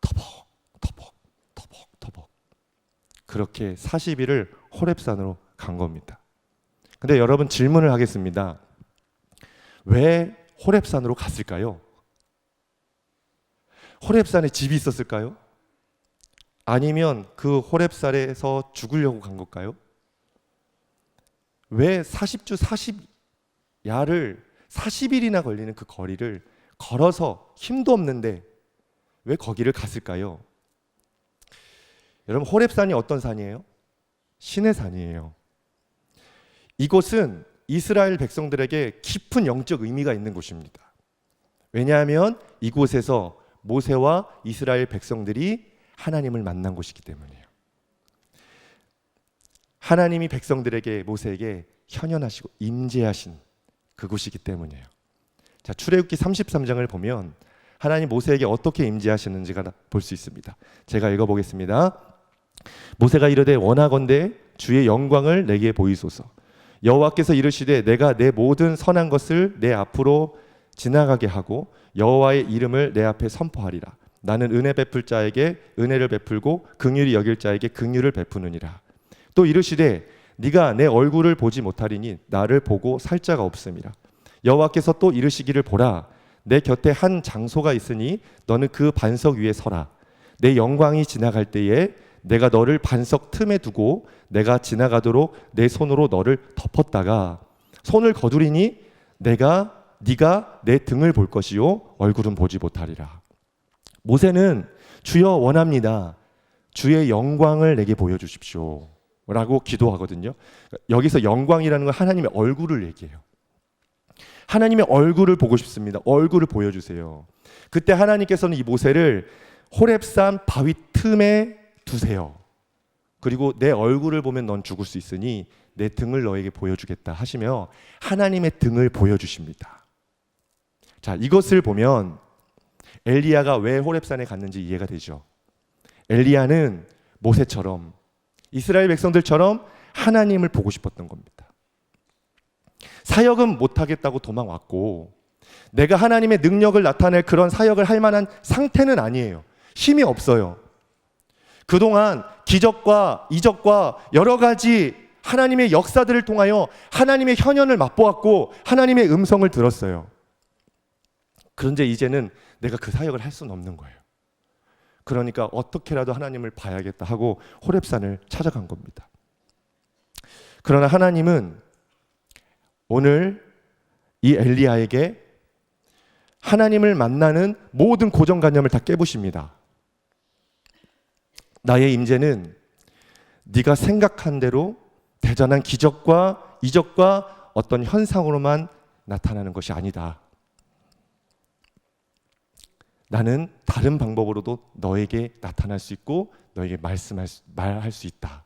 터벅 그렇게 40일을 호렙산으로 간 겁니다. 근데 여러분 질문을 하겠습니다. 왜 호렙산으로 갔을까요? 호렙산에 집이 있었을까요? 아니면 그 호렙산에서 죽으려고 간 걸까요? 왜 40주 40야를 40일이나 걸리는 그 거리를 걸어서 힘도 없는데 왜 거기를 갔을까요? 여러분 호렙산이 어떤 산이에요? 신의 산이에요. 이곳은 이스라엘 백성들에게 깊은 영적 의미가 있는 곳입니다. 왜냐하면 이곳에서 모세와 이스라엘 백성들이 하나님을 만난 곳이기 때문이에요. 하나님이 백성들에게 모세에게 현현하시고 임재하신 그곳이기 때문이에요. 자, 출애굽기 33장을 보면 하나님 모세에게 어떻게 임재하시는지가 볼 수 있습니다. 제가 읽어보겠습니다. 모세가 이르되 원하건대 주의 영광을 내게 보이소서. 여호와께서 이르시되 내가 내 모든 선한 것을 내 앞으로 지나가게 하고 여호와의 이름을 내 앞에 선포하리라. 나는 은혜 베풀 자에게 은혜를 베풀고 긍휼히 여길 자에게 긍휼을 베푸느니라. 또 이르시되 네가 내 얼굴을 보지 못하리니 나를 보고 살 자가 없음이라. 여호와께서 또 이르시기를 보라 내 곁에 한 장소가 있으니 너는 그 반석 위에 서라. 내 영광이 지나갈 때에 내가 너를 반석 틈에 두고 내가 지나가도록 내 손으로 너를 덮었다가 손을 거두리니 네가 내 등을 볼 것이요 얼굴은 보지 못하리라. 모세는 주여 원합니다. 주의 영광을 내게 보여주십시오 라고 기도하거든요. 여기서 영광이라는 건 하나님의 얼굴을 얘기해요. 하나님의 얼굴을 보고 싶습니다. 얼굴을 보여주세요. 그때 하나님께서는 이 모세를 호렙산 바위 틈에 두세요. 그리고 내 얼굴을 보면 넌 죽을 수 있으니 내 등을 너에게 보여주겠다 하시며 하나님의 등을 보여주십니다. 자, 이것을 보면 엘리야가 왜 호렙산에 갔는지 이해가 되죠. 엘리야는 모세처럼 이스라엘 백성들처럼 하나님을 보고 싶었던 겁니다. 사역은 못하겠다고 도망왔고 내가 하나님의 능력을 나타낼 그런 사역을 할 만한 상태는 아니에요. 힘이 없어요. 그동안 기적과 이적과 여러 가지 하나님의 역사들을 통하여 하나님의 현현을 맛보았고 하나님의 음성을 들었어요. 그런데 이제는 내가 그 사역을 할 수는 없는 거예요. 그러니까 어떻게라도 하나님을 봐야겠다 하고 호렙산을 찾아간 겁니다. 그러나 하나님은 오늘 이 엘리야에게 하나님을 만나는 모든 고정관념을 다 깨부십니다. 나의 임재는 네가 생각한 대로 대단한 기적과 이적과 어떤 현상으로만 나타나는 것이 아니다. 나는 다른 방법으로도 너에게 나타날 수 있고 너에게 말할 수 있다.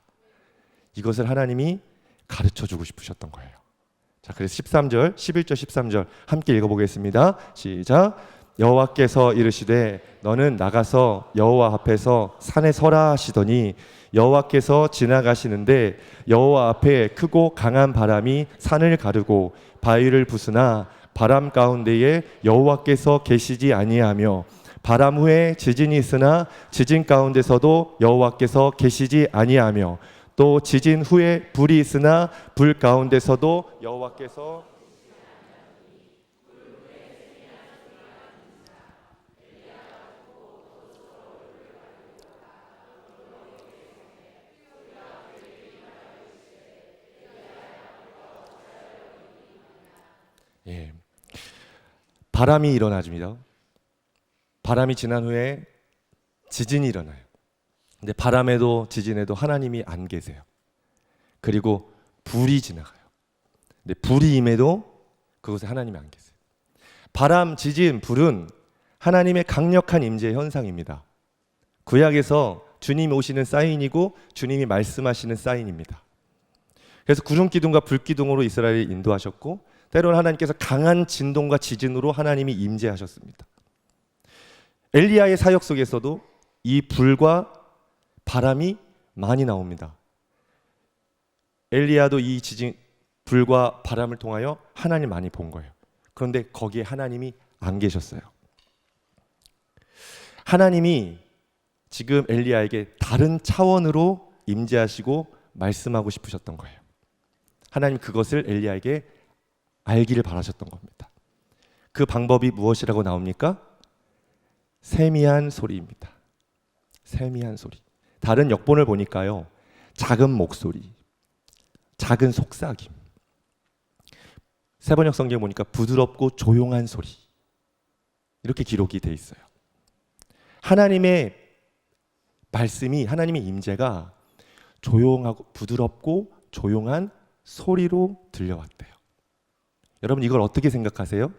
이것을 하나님이 가르쳐 주고 싶으셨던 거예요. 자, 그래서 13절, 11절, 13절 함께 읽어보겠습니다. 시작. 여호와께서 이르시되 너는 나가서 여호와 앞에서 산에 서라 하시더니 여호와께서 지나가시는데 여호와 앞에 크고 강한 바람이 산을 가르고 바위를 부수나 바람 가운데에 여호와께서 계시지 아니하며 바람 후에 지진이 있으나 지진 가운데서도 여호와께서 계시지 아니하며 또 지진 후에 불이 있으나 불 가운데서도 여호와께서 예. 바람이 일어나줍니다. 바람이 지난 후에 지진이 일어나요. 근데 바람에도 지진에도 하나님이 안 계세요. 그리고 불이 지나가요. 근데 불이 임해도 그곳에 하나님이 안 계세요. 바람, 지진, 불은 하나님의 강력한 임재 현상입니다. 구약에서 주님이 오시는 사인이고 주님이 말씀하시는 사인입니다. 그래서 구름기둥과 불기둥으로 이스라엘을 인도하셨고 때로는 하나님께서 강한 진동과 지진으로 하나님이 임재하셨습니다. 엘리야의 사역 속에서도 이 불과 바람이 많이 나옵니다. 엘리야도 이 지진, 불과 바람을 통하여 하나님 많이 본 거예요. 그런데 거기에 하나님이 안 계셨어요. 하나님이 지금 엘리야에게 다른 차원으로 임재하시고 말씀하고 싶으셨던 거예요. 하나님 그것을 엘리야에게 알기를 바라셨던 겁니다. 그 방법이 무엇이라고 나옵니까? 세미한 소리입니다. 세미한 소리. 다른 역본을 보니까요, 작은 목소리, 작은 속삭임. 세번역 성경 보니까 부드럽고 조용한 소리, 이렇게 기록이 돼 있어요. 하나님의 말씀이, 하나님의 임재가 조용하고 부드럽고 조용한 소리로 들려왔대요. 여러분 이걸 어떻게 생각하세요?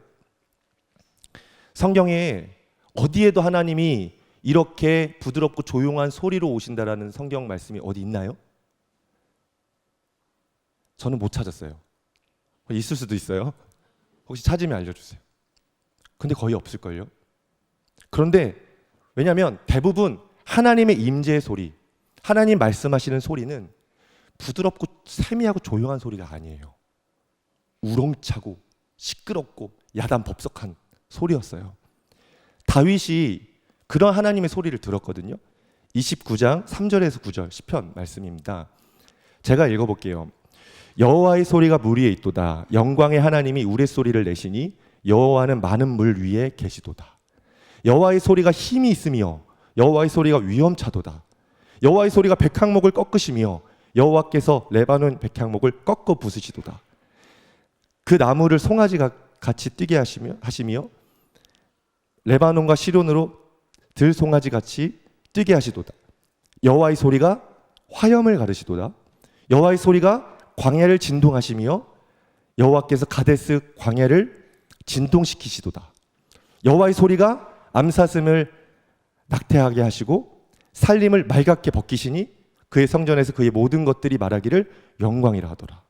성경에 어디에도 하나님이 이렇게 부드럽고 조용한 소리로 오신다라는 성경 말씀이 어디 있나요? 저는 못 찾았어요. 있을 수도 있어요. 혹시 찾으면 알려주세요. 근데 거의 없을걸요. 그런데 왜냐하면 대부분 하나님의 임재의 소리, 하나님 말씀하시는 소리는 부드럽고 세미하고 조용한 소리가 아니에요. 우렁차고 시끄럽고 야단법석한 소리였어요. 다윗이 그런 하나님의 소리를 들었거든요. 29장 3절에서 9절 시편 말씀입니다. 제가 읽어볼게요. 여호와의 소리가 물 위에 있도다. 영광의 하나님이 우레소리를 내시니 여호와는 많은 물 위에 계시도다. 여호와의 소리가 힘이 있으며 여호와의 소리가 위엄차도다. 여호와의 소리가 백향목을 꺾으시며 여호와께서 레바논 백향목을 꺾어 부수시도다. 그 나무를 송아지가 같이 뛰게 하시며 레바논과 시론으로 들송아지 같이 뛰게 하시도다. 여호와의 소리가 화염을 가르시도다. 여호와의 소리가 광야를 진동하시며 여호와께서 가데스 광야를 진동시키시도다. 여호와의 소리가 암사슴을 낙태하게 하시고 살림을 맑게 벗기시니 그의 성전에서 그의 모든 것들이 말하기를 영광이라 하더라.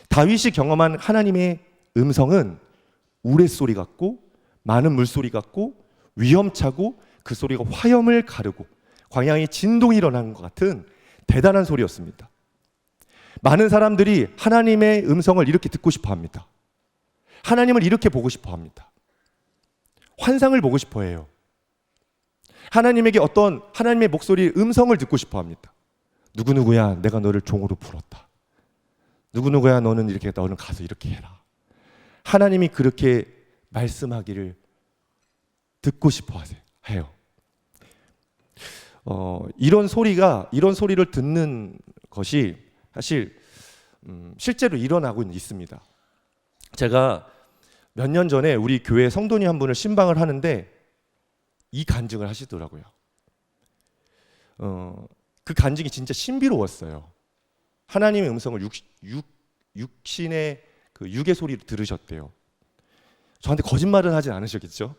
다윗이 경험한 하나님의 음성은 우레소리 같고 많은 물소리 같고 위험차고 그 소리가 화염을 가르고 광야에 진동이 일어나는 것 같은 대단한 소리였습니다. 많은 사람들이 하나님의 음성을 이렇게 듣고 싶어 합니다. 하나님을 이렇게 보고 싶어 합니다. 환상을 보고 싶어 해요. 하나님에게 어떤 하나님의 목소리, 음성을 듣고 싶어 합니다. 누구누구야, 내가 너를 종으로 불렀다. 누구누구야, 너는 가서 이렇게 해라. 하나님이 그렇게 말씀하기를 듣고 싶어 해요. 이런 소리를 듣는 것이 사실 실제로 일어나고 있습니다. 제가 몇 년 전에 우리 교회 성도님 한 분을 신방을 하는데 이 간증을 하시더라고요. 그 간증이 진짜 신비로웠어요. 하나님의 음성을 육신의 그 육의 소리를 들으셨대요. 저한테 거짓말은 하진 않으셨겠죠?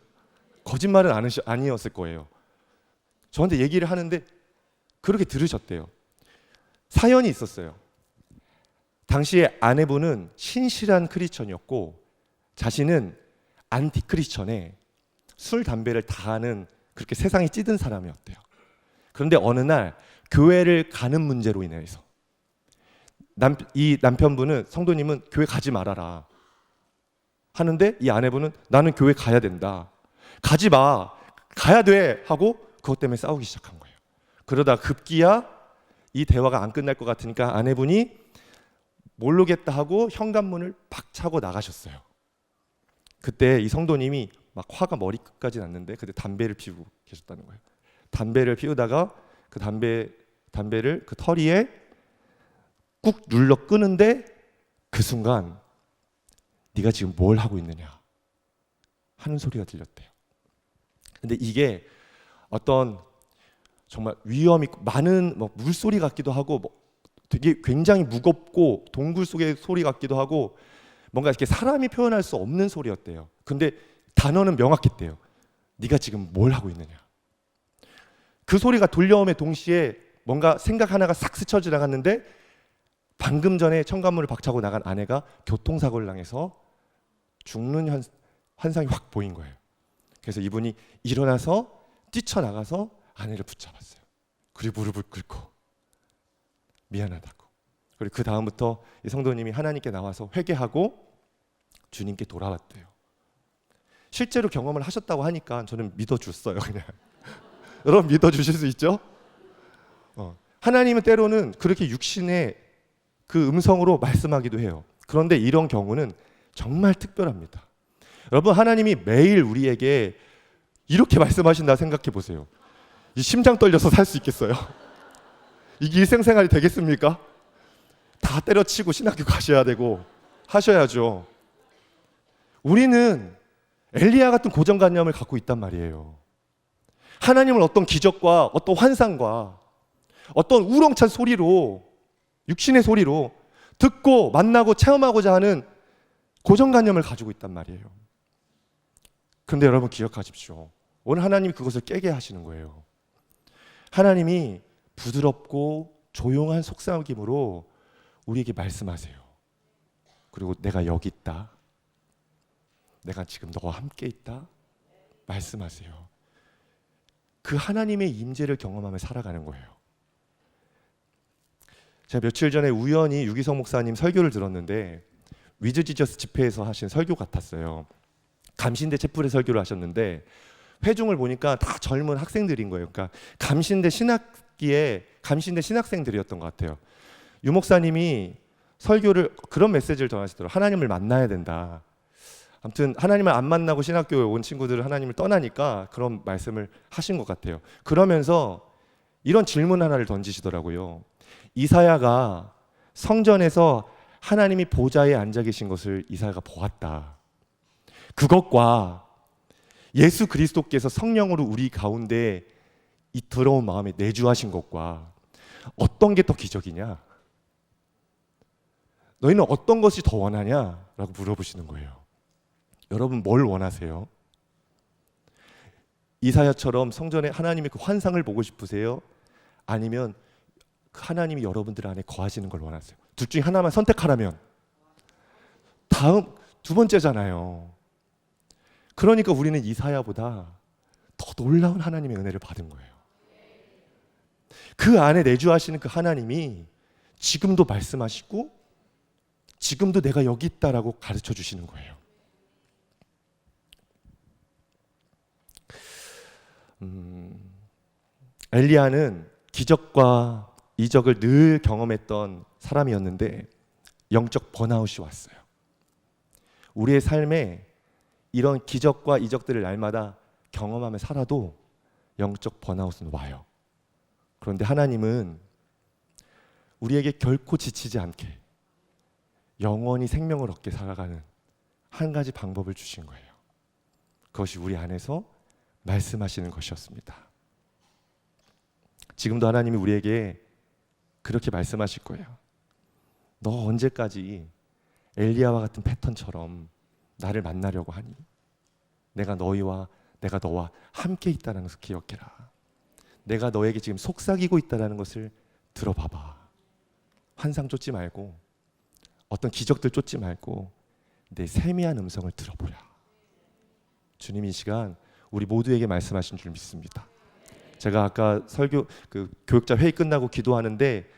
거짓말은 아니었을 거예요. 저한테 얘기를 하는데 그렇게 들으셨대요. 사연이 있었어요. 당시에 아내분은 신실한 크리스천이었고 자신은 안티 크리스천에 술 담배를 다 하는 그렇게 세상에 찌든 사람이었대요. 그런데 어느 날 교회를 가는 문제로 인해서 이 남편분은, 성도님은 교회 가지 말아라 하는데 이 아내분은 나는 교회 가야 된다, 가지 마, 가야 돼 하고 그것 때문에 싸우기 시작한 거예요. 그러다 급기야 이 대화가 안 끝날 것 같으니까 아내분이 모르겠다 하고 현관문을 팍 차고 나가셨어요. 그때 이 성도님이 막 화가 머리끝까지 났는데 그때 담배를 피우고 계셨다는 거예요. 담배를 피우다가 그 담배를 그 털이에 꾹 눌러 끄는데 그 순간 네가 지금 뭘 하고 있느냐 하는 소리가 들렸대요. 근데 이게 어떤 정말 위험 있고 많은 물소리 같기도 하고 되게 굉장히 무겁고 동굴 속의 소리 같기도 하고 뭔가 이렇게 사람이 표현할 수 없는 소리였대요. 근데 단어는 명확했대요. 네가 지금 뭘 하고 있느냐. 그 소리가 돌려옴에 동시에 뭔가 생각 하나가 싹 스쳐 지나갔는데 방금 전에 현관문을 박차고 나간 아내가 교통사고를 당해서 죽는 환상이 확 보인 거예요. 그래서 이분이 일어나서 뛰쳐나가서 아내를 붙잡았어요. 그리고 무릎을 꿇고 미안하다고. 그리고 그 다음부터 이 성도님이 하나님께 나와서 회개하고 주님께 돌아왔대요. 실제로 경험을 하셨다고 하니까 저는 믿어줬어요. 그냥 여러분 믿어주실 수 있죠? 하나님은 때로는 그렇게 육신의 그 음성으로 말씀하기도 해요. 그런데 이런 경우는 정말 특별합니다. 여러분, 하나님이 매일 우리에게 이렇게 말씀하신다 생각해 보세요. 이 심장 떨려서 살 수 있겠어요? 이게 일생생활이 되겠습니까? 다 때려치고 신학교 가셔야 되고 하셔야죠. 우리는 엘리야 같은 고정관념을 갖고 있단 말이에요. 하나님을 어떤 기적과 어떤 환상과 어떤 우렁찬 소리로, 육신의 소리로 듣고 만나고 체험하고자 하는 고정관념을 가지고 있단 말이에요. 그런데 여러분 기억하십시오. 오늘 하나님이 그것을 깨게 하시는 거예요. 하나님이 부드럽고 조용한 속삭임으로 우리에게 말씀하세요. 그리고 내가 여기 있다, 내가 지금 너와 함께 있다 말씀하세요. 그 하나님의 임재를 경험하며 살아가는 거예요. 제가 며칠 전에 우연히 유기성 목사님 설교를 들었는데 위즈 지저스 집회에서 하신 설교 같았어요. 감신대 채플의 설교를 하셨는데 회중을 보니까 다 젊은 학생들인 거예요. 그러니까 감신대 신학기에 감신대 신학생들이었던 것 같아요. 유 목사님이 설교를 그런 메시지를 전하시더라고요. 하나님을 만나야 된다. 아무튼 하나님을 안 만나고 신학교에 온 친구들은 하나님을 떠나니까 그런 말씀을 하신 것 같아요. 그러면서 이런 질문 하나를 던지시더라고요. 이사야가 성전에서 하나님이 보좌에 앉아 계신 것을 이사야가 보았다. 그것과 예수 그리스도께서 성령으로 우리 가운데 이 더러운 마음에 내주하신 것과 어떤 게 더 기적이냐? 너희는 어떤 것이 더 원하냐? 라고 물어보시는 거예요. 여러분 뭘 원하세요? 이사야처럼 성전에 하나님의 그 환상을 보고 싶으세요? 아니면 하나님이 여러분들 안에 거하시는 걸 원하세요? 둘 중에 하나만 선택하라면 다음 두 번째잖아요. 그러니까 우리는 이사야보다 더 놀라운 하나님의 은혜를 받은 거예요. 그 안에 내주하시는 그 하나님이 지금도 말씀하시고 지금도 내가 여기 있다라고 가르쳐 주시는 거예요. 엘리야는 기적과 이적을 늘 경험했던 사람이었는데 영적 번아웃이 왔어요. 우리의 삶에 이런 기적과 이적들을 날마다 경험하며 살아도 영적 번아웃은 와요. 그런데 하나님은 우리에게 결코 지치지 않게 영원히 생명을 얻게 살아가는 한 가지 방법을 주신 거예요. 그것이 우리 안에서 말씀하시는 것이었습니다. 지금도 하나님이 우리에게 그렇게 말씀하실 거예요. 너 언제까지 엘리야와 같은 패턴처럼 나를 만나려고 하니? 내가 너와 함께 있다는 것을 기억해라. 내가 너에게 지금 속삭이고 있다는 것을 들어봐봐. 환상 쫓지 말고 어떤 기적들 쫓지 말고 내 세미한 음성을 들어보라. 주님 이 시간 우리 모두에게 말씀하신 줄 믿습니다. 제가 아까 교육자 회의 끝나고 기도하는데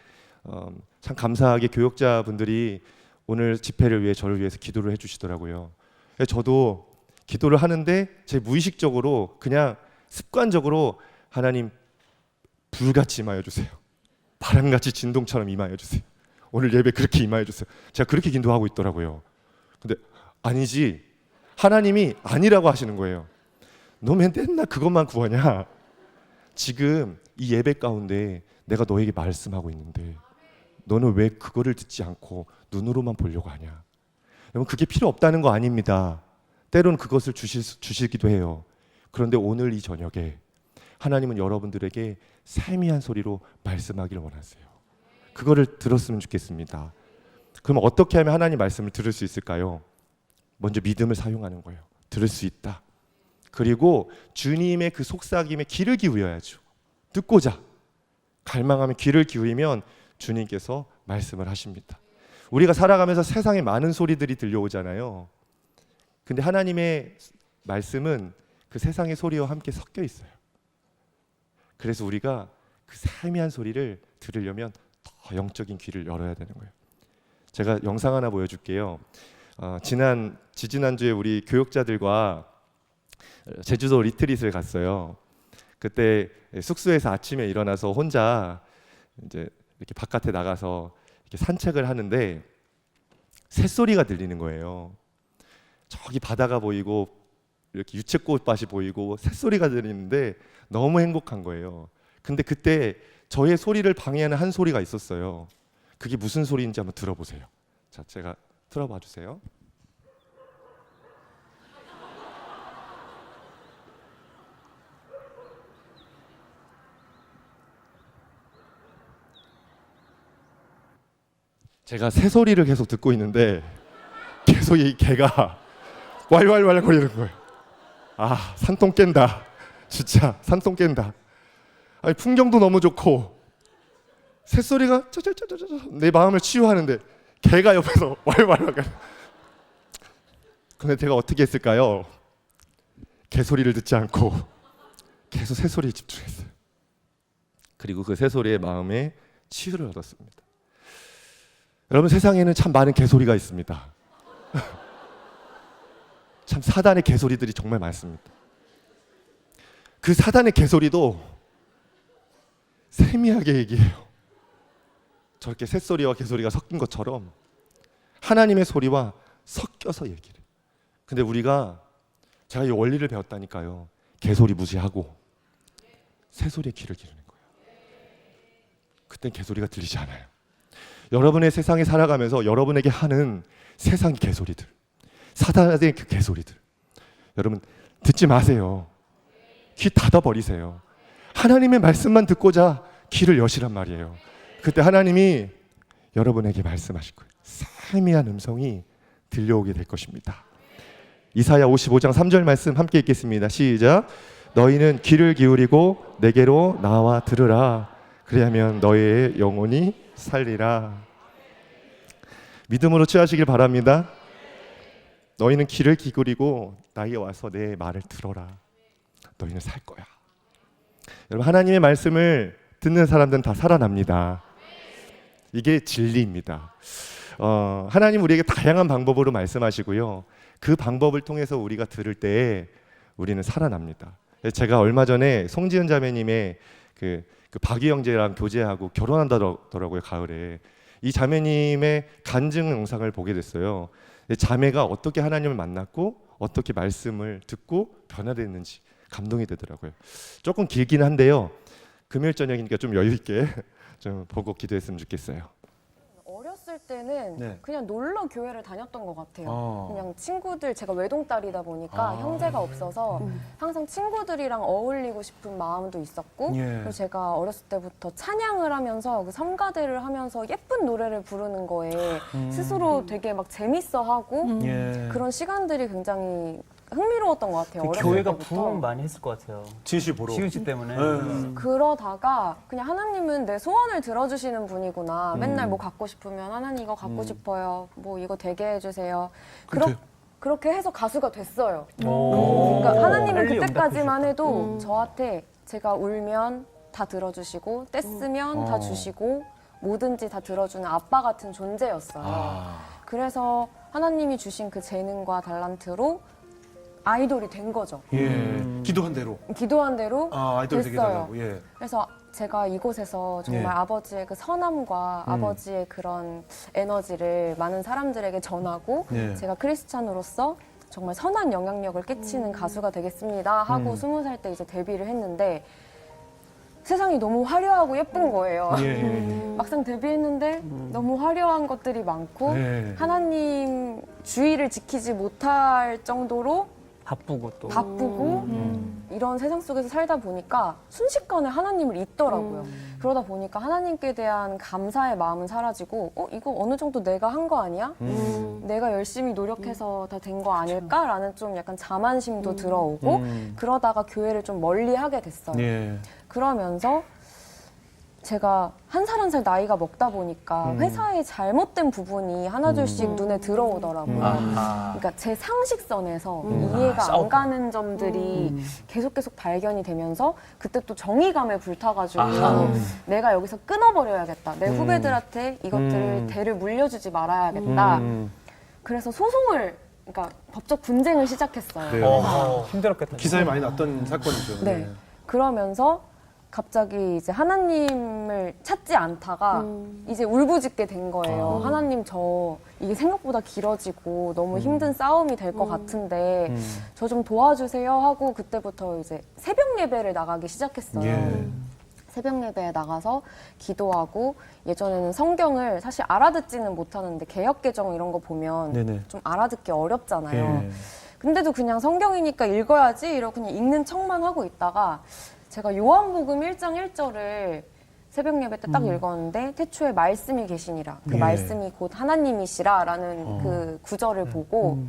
참 감사하게 교육자분들이 오늘 집회를 위해 저를 위해서 기도를 해주시더라고요. 저도 기도를 하는데 제 무의식적으로 그냥 습관적으로 하나님 불같이 임하여 주세요. 바람같이 진동처럼 임하여 주세요. 오늘 예배 그렇게 임하여 주세요. 제가 그렇게 기도하고 있더라고요. 근데 아니지, 하나님이 아니라고 하시는 거예요. 너 맨날 그것만 구하냐? 지금 이 예배 가운데 내가 너에게 말씀하고 있는데 너는 왜 그거를 듣지 않고 눈으로만 보려고 하냐? 여러분, 그게 필요 없다는 거 아닙니다. 때로는 그것을 주시기도 해요. 그런데 오늘 이 저녁에 하나님은 여러분들에게 세미한 소리로 말씀하기를 원하세요. 그거를 들었으면 좋겠습니다. 그럼 어떻게 하면 하나님 말씀을 들을 수 있을까요? 먼저 믿음을 사용하는 거예요. 들을 수 있다. 그리고 주님의 그 속삭임에 귀를 기울여야죠. 듣고자 갈망하면 귀를 기울이면 주님께서 말씀을 하십니다. 우리가 살아가면서 세상에 많은 소리들이 들려오잖아요. 근데 하나님의 말씀은 그 세상의 소리와 함께 섞여 있어요. 그래서 우리가 그 세미한 소리를 들으려면 더 영적인 귀를 열어야 되는 거예요. 제가 영상 하나 보여줄게요. 지지난주에 우리 교육자들과 제주도 리트릿을 갔어요. 그때 숙소에서 아침에 일어나서 혼자 이제 이렇게 바깥에 나가서 이렇게 산책을 하는데 새소리가 들리는 거예요. 저기 바다가 보이고 이렇게 유채꽃밭이 보이고 새소리가 들리는데 너무 행복한 거예요. 근데 그때 저의 소리를 방해하는 한 소리가 있었어요. 그게 무슨 소리인지 한번 들어보세요. 자, 제가 틀어봐 주세요. 제가 새소리를 계속 듣고 있는데 계속 이 개가 왈왈왈 거리는 거예요. 아, 산통 깬다. 진짜 산통 깬다. 아니, 풍경도 너무 좋고 새소리가 내 마음을 치유하는데 개가 옆에서 왈왈왈. 근데 제가 어떻게 했을까요? 개소리를 듣지 않고 계속 새소리에 집중했어요. 그리고 그 새소리의 마음에 치유를 얻었습니다. 여러분, 세상에는 참 많은 개소리가 있습니다. 참 사단의 개소리들이 정말 많습니다. 그 사단의 개소리도 세미하게 얘기해요. 저렇게 새소리와 개소리가 섞인 것처럼 하나님의 소리와 섞여서 얘기를 해요. 근데 제가 이 원리를 배웠다니까요. 개소리 무시하고 새소리에 귀를 기르는 거예요. 그땐 개소리가 들리지 않아요. 여러분의 세상에 살아가면서 여러분에게 하는 세상 개소리들, 사단의 그 개소리들, 여러분 듣지 마세요. 귀 닫아버리세요. 하나님의 말씀만 듣고자 귀를 여시란 말이에요. 그때 하나님이 여러분에게 말씀하실 거예요. 세미한 음성이 들려오게 될 것입니다. 이사야 55장 3절 말씀 함께 읽겠습니다. 시작. 너희는 귀를 기울이고 내게로 나와 들으라. 그리하면 너희의 영혼이 살리라. 믿음으로 취하시길 바랍니다. 너희는 귀를 기울이고 나에게 와서 내 말을 들어라. 너희는 살 거야. 여러분, 하나님의 말씀을 듣는 사람들은 다 살아납니다. 이게 진리입니다. 하나님 우리에게 다양한 방법으로 말씀하시고요. 그 방법을 통해서 우리가 들을 때 우리는 살아납니다. 제가 얼마 전에 송지은 자매님의 그 박이 형제랑 교제하고 결혼한다더라고요, 가을에. 이 자매님의 간증 영상을 보게 됐어요. 자매가 어떻게 하나님을 만났고 어떻게 말씀을 듣고 변화됐는지 감동이 되더라고요. 조금 길긴 한데요. 금요일 저녁이니까 좀 여유 있게 좀 보고 기도했으면 좋겠어요. 어렸을 때는 네. 그냥 놀러 교회를 다녔던 것 같아요. 그냥 친구들, 제가 외동딸이다 보니까 형제가 없어서 항상 친구들이랑 어울리고 싶은 마음도 있었고, 예. 그리고 제가 어렸을 때부터 찬양을 하면서 그 성가대를 하면서 예쁜 노래를 부르는 거에 스스로 되게 막 재밌어하고 예. 그런 시간들이 굉장히 흥미로웠던 것 같아요. 어렸을 교회가 때부터. 부흥 많이 했을 것 같아요. 지은 씨 보러. 지은 씨 때문에. 그러다가 그냥 하나님은 내 소원을 들어주시는 분이구나. 맨날 뭐 갖고 싶으면 하나님 이거 갖고 싶어요. 뭐 이거 되게 해주세요. 그렇게 해서 가수가 됐어요. 그러니까 하나님은 빨리 그때까지만 해도 저한테 제가 울면 다 들어주시고 떼쓰면 다 주시고 뭐든지 다 들어주는 아빠 같은 존재였어요. 그래서 하나님이 주신 그 재능과 달란트로 아이돌이 된 거죠. 예. 기도한 대로. 기도한 대로 아이돌 되게 됐어요. 달라고. 예. 그래서 제가 이곳에서 정말 예. 아버지의 그 선함과 아버지의 그런 에너지를 많은 사람들에게 전하고 예. 제가 크리스찬으로서 정말 선한 영향력을 끼치는 가수가 되겠습니다 하고 20살 때 이제 데뷔를 했는데 세상이 너무 화려하고 예쁜 거예요. 예. 막상 데뷔했는데 너무 화려한 것들이 많고 예. 하나님 주의를 지키지 못할 정도로 바쁘고 또. 바쁘고 이런 세상 속에서 살다 보니까 순식간에 하나님을 잊더라고요. 그러다 보니까 하나님께 대한 감사의 마음은 사라지고 이거 어느 정도 내가 한 거 아니야? 내가 열심히 노력해서 다 된 거 아닐까라는 좀 약간 자만심도 들어오고 그러다가 교회를 좀 멀리 하게 됐어요. 예. 그러면서 제가 한 살 한 살 나이가 먹다 보니까 회사의 잘못된 부분이 하나둘씩 눈에 들어오더라고요. 그러니까 제 상식선에서 이해가 안 가는 점들이 계속 발견이 되면서 그때 또 정의감에 불타가지고 내가 여기서 끊어버려야겠다. 내 후배들한테 이것들을 대를 물려주지 말아야겠다. 그래서 소송을 그러니까 법적 분쟁을 시작했어요. 그래요. 힘들었겠다. 기사에 많이 났던 사건이죠. 네. 그러면서 갑자기 이제 하나님을 찾지 않다가 이제 울부짖게 된 거예요. 하나님 저 이게 생각보다 길어지고 너무 힘든 싸움이 될 것 같은데 저 좀 도와주세요 하고 그때부터 이제 새벽 예배를 나가기 시작했어요. 예. 새벽 예배에 나가서 기도하고 예전에는 성경을 사실 알아듣지는 못하는데 개역개정 이런 거 보면 네네. 좀 알아듣기 어렵잖아요. 예. 근데도 그냥 성경이니까 읽어야지 이러고 그냥 읽는 척만 하고 있다가 제가 요한복음 1장 1절을 새벽 예배 때 딱 읽었는데 태초에 말씀이 계시니라 그 예. 말씀이 곧 하나님이시라라는 그 구절을 보고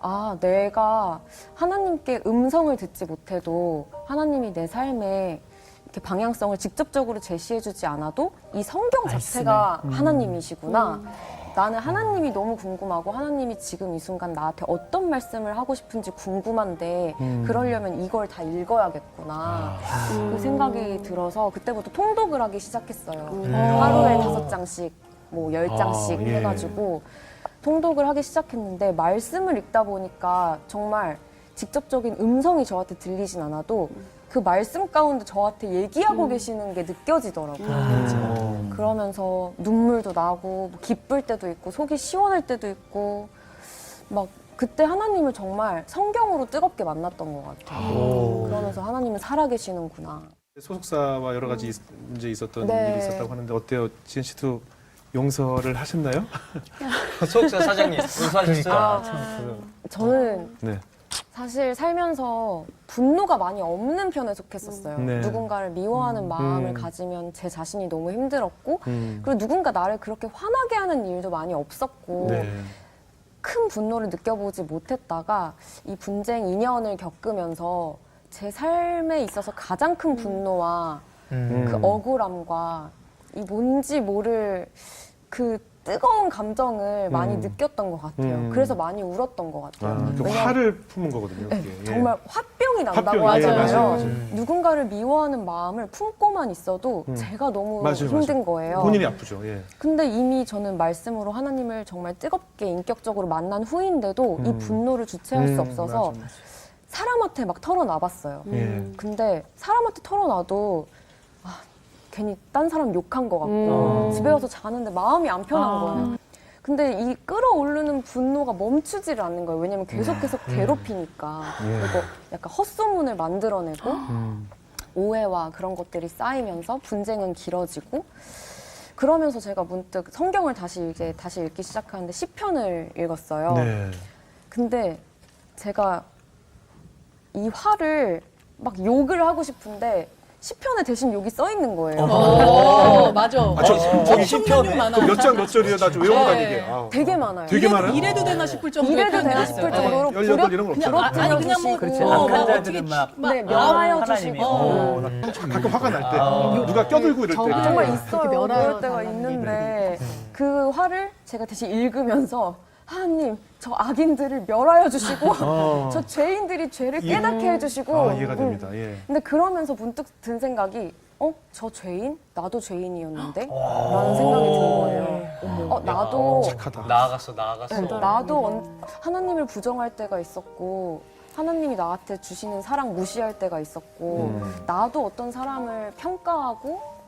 아 내가 하나님께 음성을 듣지 못해도 하나님이 내 삶에 이렇게 방향성을 직접적으로 제시해주지 않아도 이 성경 자체가 하나님이시구나. 나는 하나님이 너무 궁금하고 하나님이 지금 이 순간 나한테 어떤 말씀을 하고 싶은지 궁금한데 그러려면 이걸 다 읽어야겠구나. 그 생각이 들어서 그때부터 통독을 하기 시작했어요. 하루에 5장씩, 뭐 10장씩 예. 해가지고 통독을 하기 시작했는데 말씀을 읽다 보니까 정말 직접적인 음성이 저한테 들리진 않아도 그 말씀 가운데 저한테 얘기하고 계시는 게 느껴지더라고요. 그러면서 눈물도 나고 뭐 기쁠 때도 있고 속이 시원할 때도 있고 막 그때 하나님을 정말 성경으로 뜨겁게 만났던 것 같아요. 그러면서 하나님은 살아계시는구나. 소속사와 여러 가지 문제 있었던 네. 일이 있었다고 하는데 어때요? 지은 씨도 용서를 하셨나요? 소속사 사장님, 용서하셨어요? 저는 네. 사실 살면서 분노가 많이 없는 편에 속했었어요. 네. 누군가를 미워하는 마음을 가지면 제 자신이 너무 힘들었고 그리고 누군가 나를 그렇게 화나게 하는 일도 많이 없었고 네. 큰 분노를 느껴보지 못했다가 이 분쟁 2년을 겪으면서 제 삶에 있어서 가장 큰 분노와 그 억울함과 이 뭔지 모를 그 뜨거운 감정을 많이 느꼈던 것 같아요. 그래서 많이 울었던 것 같아요. 그 왜냐면 화를 품은 거거든요. 네, 그게. 예. 정말 화병이 난다고 화병, 예, 하잖아요. 맞아요. 누군가를 미워하는 마음을 품고만 있어도 제가 너무 맞아요, 힘든 맞아요. 거예요. 본인이 아프죠. 예. 근데 이미 저는 말씀으로 하나님을 정말 뜨겁게 인격적으로 만난 후인데도 이 분노를 주체할 수 없어서 맞아, 맞아. 사람한테 막 털어놔봤어요. 예. 근데 사람한테 털어놔도 괜히 딴 사람 욕한 것 같고 집에 와서 자는데 마음이 안 편한 거예요. 근데 이 끌어오르는 분노가 멈추지를 않는 거예요. 왜냐면 계속해서 괴롭히니까. 그리고 약간 헛소문을 만들어내고 오해와 그런 것들이 쌓이면서 분쟁은 길어지고 그러면서 제가 문득 성경을 다시 읽기 시작하는데 시편을 읽었어요. 네. 근데 제가 이 화를 막 욕을 하고 싶은데 시편에 대신 여기 써 있는 거예요. 맞아. 아, 저기 엄청나게 많아. 몇 장 몇 절이요? 나 좀 외우고 다니게. 아. 되게 많아요. 되게 많아요? 이래도 되나 싶을 정도로 이래도 되나 싶을 정도로 18 이런 건 그냥 없잖아. 아니 그냥 뭐 그렇지. 뭐 악한 막 자들은 어떻게 막 네, 멸하여 하나님이. 주시고 가끔 화가 날 때. 누가 껴들고 이럴 때. 정말 네. 있어요. 그렇게 멸하여 그럴 때가 달라는 있는데 그 화를 제가 대신 읽으면서 하나님 저 악인들을 멸하여 주시고 저 죄인들이 죄를 깨닫게 해주시고 아, 이해가 됩니다. 예. 근데 그러면서 문득 든 생각이 저 죄인? 나도 죄인이었는데? 라는 생각이 든 거예요. 나도 착하다. 나아갔어. 나도 하나님을 부정할 때가 있었고 하나님이 나한테 주시는 사랑 무시할 때가 있었고 나도 어떤 사람을 평가하고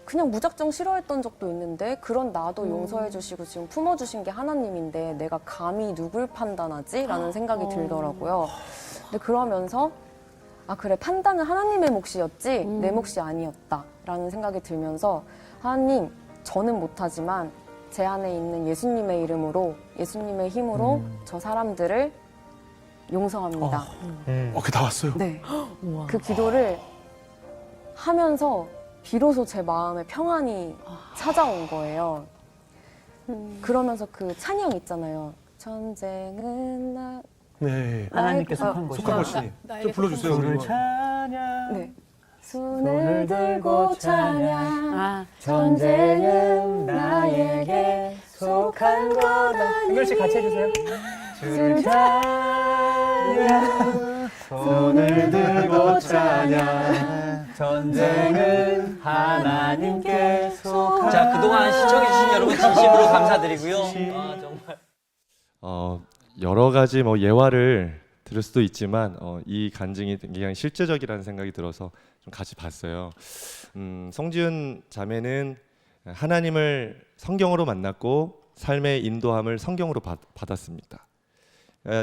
그냥 무작정 싫어했던 적도 있는데 그런 나도 용서해 주시고 지금 품어주신 게 하나님인데 내가 감히 누굴 판단하지? 라는 생각이 들더라고요. 근데 그러면서 아 그래 판단은 하나님의 몫이었지 내 몫이 아니었다 라는 생각이 들면서 하나님 저는 못하지만 제 안에 있는 예수님의 이름으로 예수님의 힘으로 저 사람들을 용서합니다. 그게 다 왔어요. 네. 그 기도를 하면서 비로소 제 마음에 평안이 찾아온 거예요. 그러면서 그 찬양 있잖아요. 전쟁은 나 네. 하나님께 속한 것이. 속한 것이. 좀 불러주세요. 주를 그리고. 찬양. 네. 손을 들고 찬양 아, 전쟁은 나에게 속한 것 한 글씩 같이 해주세요. 주를 찬양. 손을 들고 찬양. 전쟁은 하나님께 속한. 자, 그동안 시청해주신 여러분 진심으로 감사드리고요. 아, 정말. 여러 가지 뭐 예화를 들을 수도 있지만 이 간증이 굉장히 실제적이라는 생각이 들어서 좀 같이 봤어요. 송지은 자매는 하나님을 성경으로 만났고 삶의 인도함을 성경으로 받았습니다.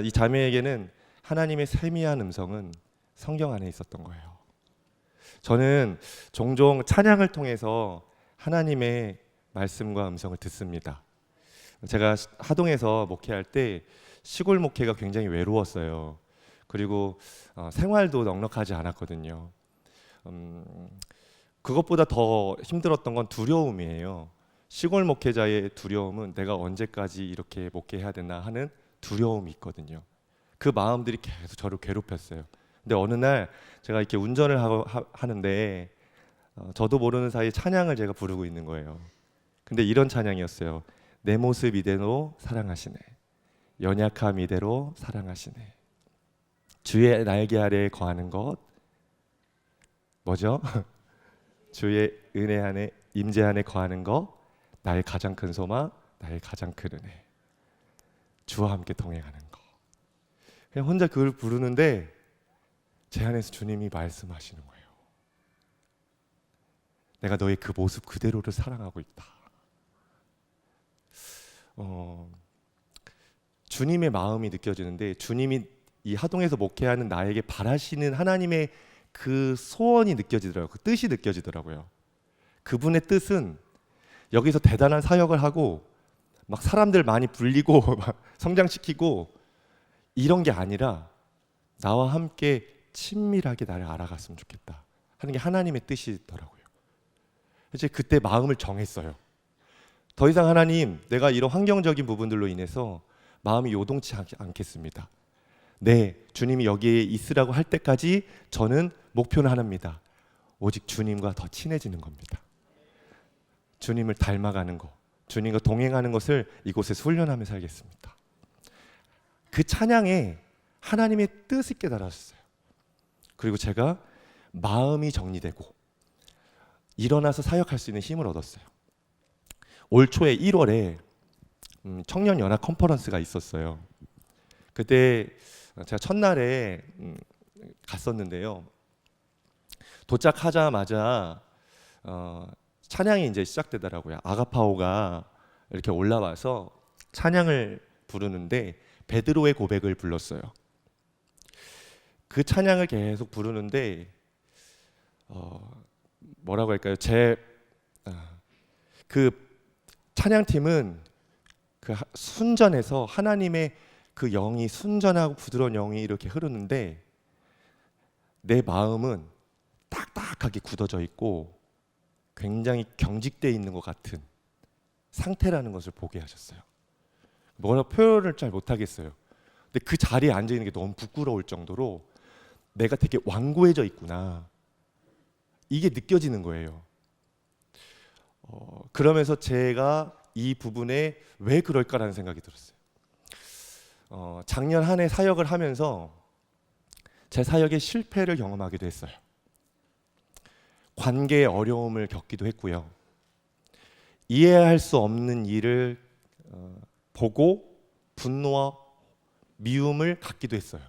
이 자매에게는 하나님의 세미한 음성은 성경 안에 있었던 거예요. 저는 종종 찬양을 통해서 하나님의 말씀과 음성을 듣습니다. 제가 하동에서 목회할 때 시골 목회가 굉장히 외로웠어요. 그리고 생활도 넉넉하지 않았거든요. 그것보다 더 힘들었던 건 두려움이에요. 시골 목회자의 두려움은 내가 언제까지 이렇게 목회해야 되나 하는 두려움이 있거든요. 그 마음들이 계속 저를 괴롭혔어요. 근데 어느 날 제가 이렇게 운전을 하는데 저도 모르는 사이에 찬양을 제가 부르고 있는 거예요. 근데 이런 찬양이었어요. 내 모습 이대로 사랑하시네. 연약함 이대로 사랑하시네. 주의 날개 아래에 거하는 것 뭐죠? 주의 은혜 안에 임재 안에 거하는 것 나의 가장 큰 소망, 나의 가장 큰 은혜. 주와 함께 동행하는 것. 그냥 혼자 그걸 부르는데 제 안에서 주님이 말씀하시는 거예요. 내가 너의 그 모습 그대로를 사랑하고 있다. 주님의 마음이 느껴지는데 주님이 이 하동에서 목회하는 나에게 바라시는 하나님의 그 소원이 느껴지더라고요. 그 뜻이 느껴지더라고요. 그분의 뜻은 여기서 대단한 사역을 하고 막 사람들 많이 불리고 막 성장시키고 이런 게 아니라 나와 함께 친밀하게 나를 알아갔으면 좋겠다 하는 게 하나님의 뜻이더라고요. 그래서 그때 마음을 정했어요. 더 이상 하나님, 내가 이런 환경적인 부분들로 인해서 마음이 요동치 않겠습니다. 네, 주님이 여기에 있으라고 할 때까지 저는 목표는 하나입니다. 오직 주님과 더 친해지는 겁니다. 주님을 닮아가는 것, 주님과 동행하는 것을 이곳에서 훈련하며 살겠습니다. 그 찬양에 하나님의 뜻을 깨달았어요. 그리고 제가 마음이 정리되고 일어나서 사역할 수 있는 힘을 얻었어요. 올 초에 1월에 청년 연합 컨퍼런스가 있었어요. 그때 제가 첫날에 갔었는데요. 도착하자마자 찬양이 이제 시작되더라고요. 아가파오가 이렇게 올라와서 찬양을 부르는데 베드로의 고백을 불렀어요. 그 찬양을 계속 부르는데 뭐라고 할까요? 그 찬양팀은 그 순전해서 하나님의 그 영이 순전하고 부드러운 영이 이렇게 흐르는데 내 마음은 딱딱한 딱딱하게 굳어져 있고 굉장히 경직되어 있는 것 같은 상태라는 것을 보게 하셨어요. 뭐라 표현을 잘 못하겠어요. 근데 그 자리에 앉아 있는 게 너무 부끄러울 정도로 내가 되게 완고해져 있구나, 이게 느껴지는 거예요. 그러면서 제가 이 부분에 왜 그럴까라는 생각이 들었어요. 작년 한 해 사역을 하면서 제 사역의 실패를 경험하기도 했어요. 관계의 어려움을 겪기도 했고요. 이해할 수 없는 일을 보고 분노와 미움을 갖기도 했어요.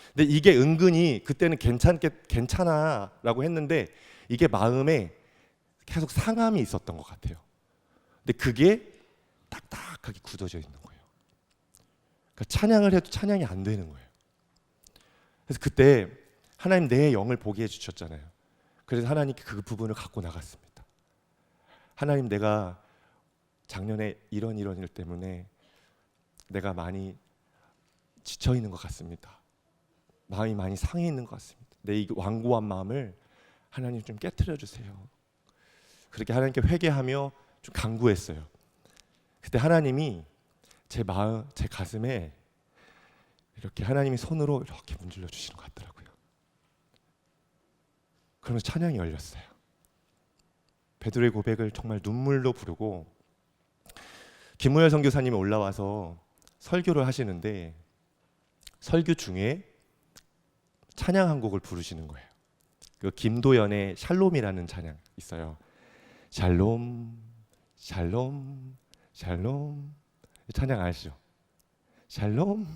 근데 이게 은근히 그때는 괜찮아라고 했는데 이게 마음에 계속 상함이 있었던 것 같아요. 근데 그게 딱딱하게 굳어져 있는 거예요. 그러니까 찬양을 해도 찬양이 안 되는 거예요. 그래서 그때 하나님 내 영을 보게 해주셨잖아요. 그래서 하나님께 그 부분을 갖고 나갔습니다. 하나님, 내가 작년에 이런 일 때문에 내가 많이 지쳐 있는 것 같습니다. 마음이 많이 상해 있는 것 같습니다. 내 이 완고한 마음을 하나님 좀 깨트려 주세요. 그렇게 하나님께 회개하며 좀 간구했어요. 그때 하나님이 제 마음, 제 가슴에 이렇게 하나님이 손으로 이렇게 문질러 주시는 것 같더라고요. 그러면서 찬양이 열렸어요. 베드로의 고백을 정말 눈물로 부르고 김무열 선교사님이 올라와서 설교를 하시는데 설교 중에 찬양 한 곡을 부르시는 거예요. 그 김도연의 샬롬이라는 찬양 있어요. 샬롬, 샬롬, 샬롬. 찬양 아시죠? 샬롬,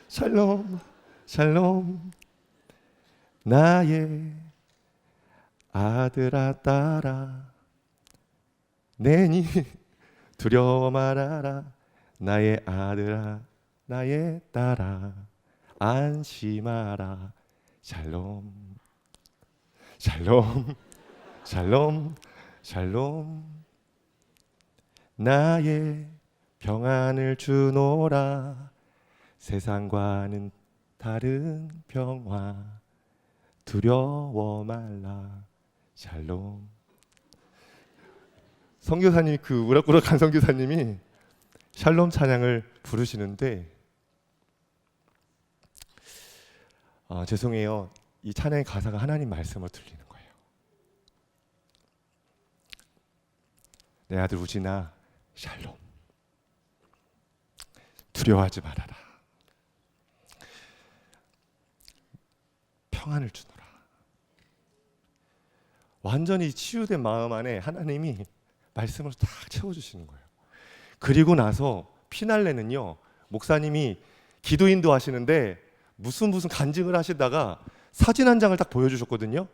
샬롬, 샬롬. 나의 아들아 딸아, 내니 두려워 말아라. 나의 아들아, 나의 딸아, 안심하라. 샬롬, 샬롬, 샬롬, 샬롬. 나의 평안을 주노라. 세상과는 다른 평화. 두려워 말라. 샬롬. 선교사님이, 그 우락부락한 선교사님이 샬롬 찬양을 부르시는데 죄송해요. 이 찬양의 가사가 하나님 말씀으로 들리는 거예요. 내 아들 우진아, 샬롬. 두려워하지 말아라. 평안을 주노라. 완전히 치유된 마음 안에 하나님이 말씀으로 딱 채워주시는 거예요. 그리고 나서 피날레는요, 목사님이 기도 인도하시는데 무슨 간증을 하시다가 사진 한 장을 딱 보여주셨거든요.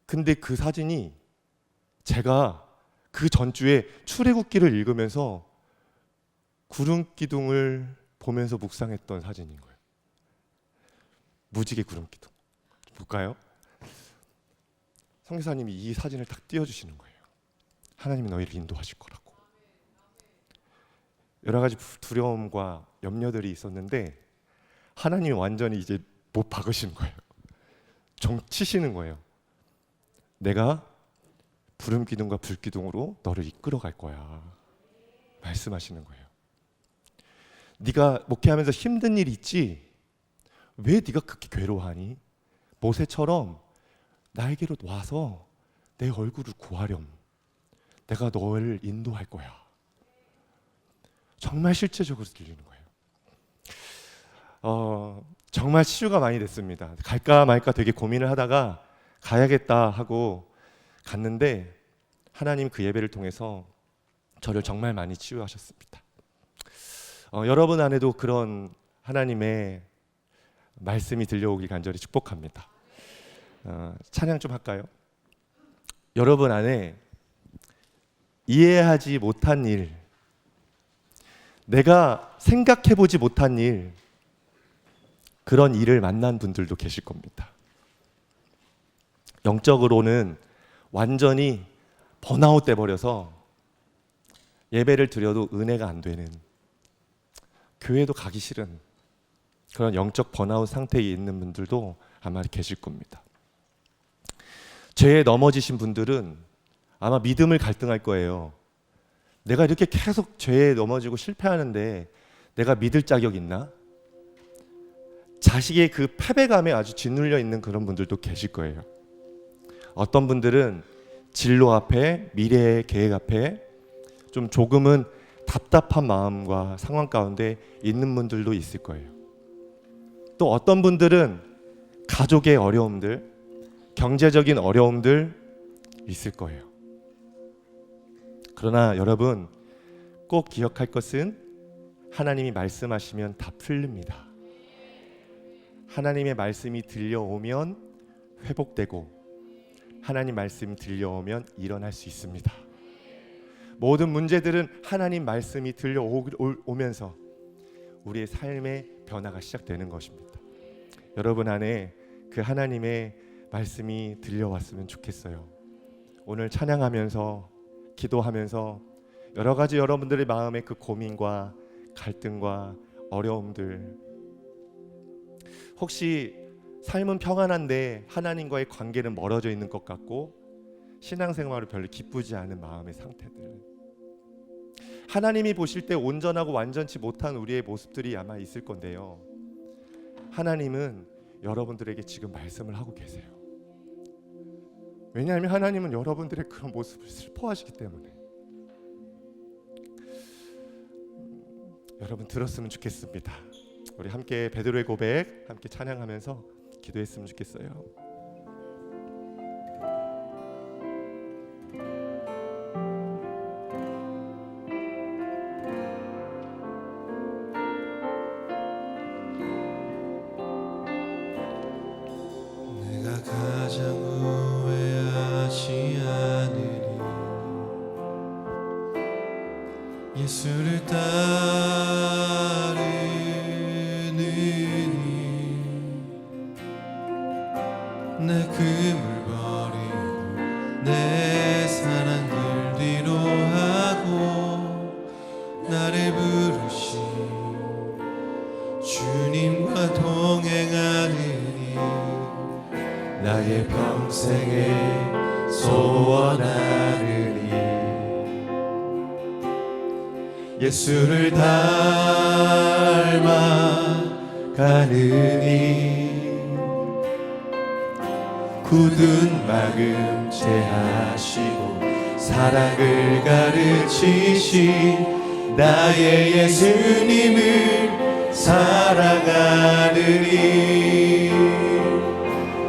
근데 그 사진이 제가 그 전주에 출애굽기를 읽으면서 구름 기둥을 보면서 묵상했던 사진인 거예요. 무지개 구름 기둥. 볼까요? 선교사님이 이 사진을 딱 띄워주시는 거예요. 하나님이 너희를 인도하실 거라고. 여러 가지 두려움과 염려들이 있었는데 하나님이 완전히 이제 못 박으시는 거예요. 정치시는 거예요. 내가 구름 기둥과 불 기둥으로 너를 이끌어 갈 거야. 말씀하시는 거예요. 네가 목회하면서 힘든 일 있지? 왜 네가 그렇게 괴로워하니? 모세처럼 나에게로 와서 내 얼굴을 구하렴. 내가 너를 인도할 거야. 정말 실제적으로 들리는 거예요. 정말 치유가 많이 됐습니다. 갈까 말까 되게 고민을 하다가 가야겠다 하고 갔는데 하나님 그 예배를 통해서 저를 정말 많이 치유하셨습니다. 여러분 안에도 그런 하나님의 말씀이 들려오길 간절히 축복합니다. 찬양 좀 할까요? 여러분 안에 이해하지 못한 일, 내가 생각해보지 못한 일, 그런 일을 만난 분들도 계실 겁니다. 영적으로는 완전히 번아웃 돼버려서 예배를 드려도 은혜가 안 되는, 교회도 가기 싫은 그런 영적 번아웃 상태에 있는 분들도 아마 계실 겁니다. 죄에 넘어지신 분들은 아마 믿음을 갈등할 거예요. 내가 이렇게 계속 죄에 넘어지고 실패하는데 내가 믿을 자격 있나? 자식의 그 패배감에 아주 짓눌려 있는 그런 분들도 계실 거예요. 어떤 분들은 진로 앞에, 미래의 계획 앞에 좀 조금은 답답한 마음과 상황 가운데 있는 분들도 있을 거예요. 또 어떤 분들은 가족의 어려움들, 경제적인 어려움들 있을 거예요. 그러나 여러분 꼭 기억할 것은 하나님이 말씀하시면 다 풀립니다. 하나님의 말씀이 들려오면 회복되고 하나님 말씀이 들려오면 일어날 수 있습니다. 모든 문제들은 하나님 말씀이 들려오면서 우리의 삶의 변화가 시작되는 것입니다. 여러분 안에 그 하나님의 말씀이 들려왔으면 좋겠어요. 오늘 찬양하면서 기도하면서 여러 가지 여러분들의 마음의 그 고민과 갈등과 어려움들, 혹시 삶은 평안한데 하나님과의 관계는 멀어져 있는 것 같고 신앙생활을 별로 기쁘지 않은 마음의 상태들, 하나님이 보실 때 온전하고 완전치 못한 우리의 모습들이 아마 있을 건데요, 하나님은 여러분들에게 지금 말씀을 하고 계세요. 왜냐하면 하나님은 여러분들의 그런 모습을 슬퍼하시기 때문에. 여러분 들었으면 좋겠습니다. 우리 함께 베드로의 고백 함께 찬양하면서 기도했으면 좋겠어요. 내가 가장 후회하지 않으리 예수를 따르느니 내 금을 버리고 내 사랑을 뒤로 하고 나를 부르신 주님과 동행하느니 나의 평생에 소원하느니 예수를 닮아가느니 굳은 마음 제하시고 사랑을 가르치신 나의 예수님을 사랑하느니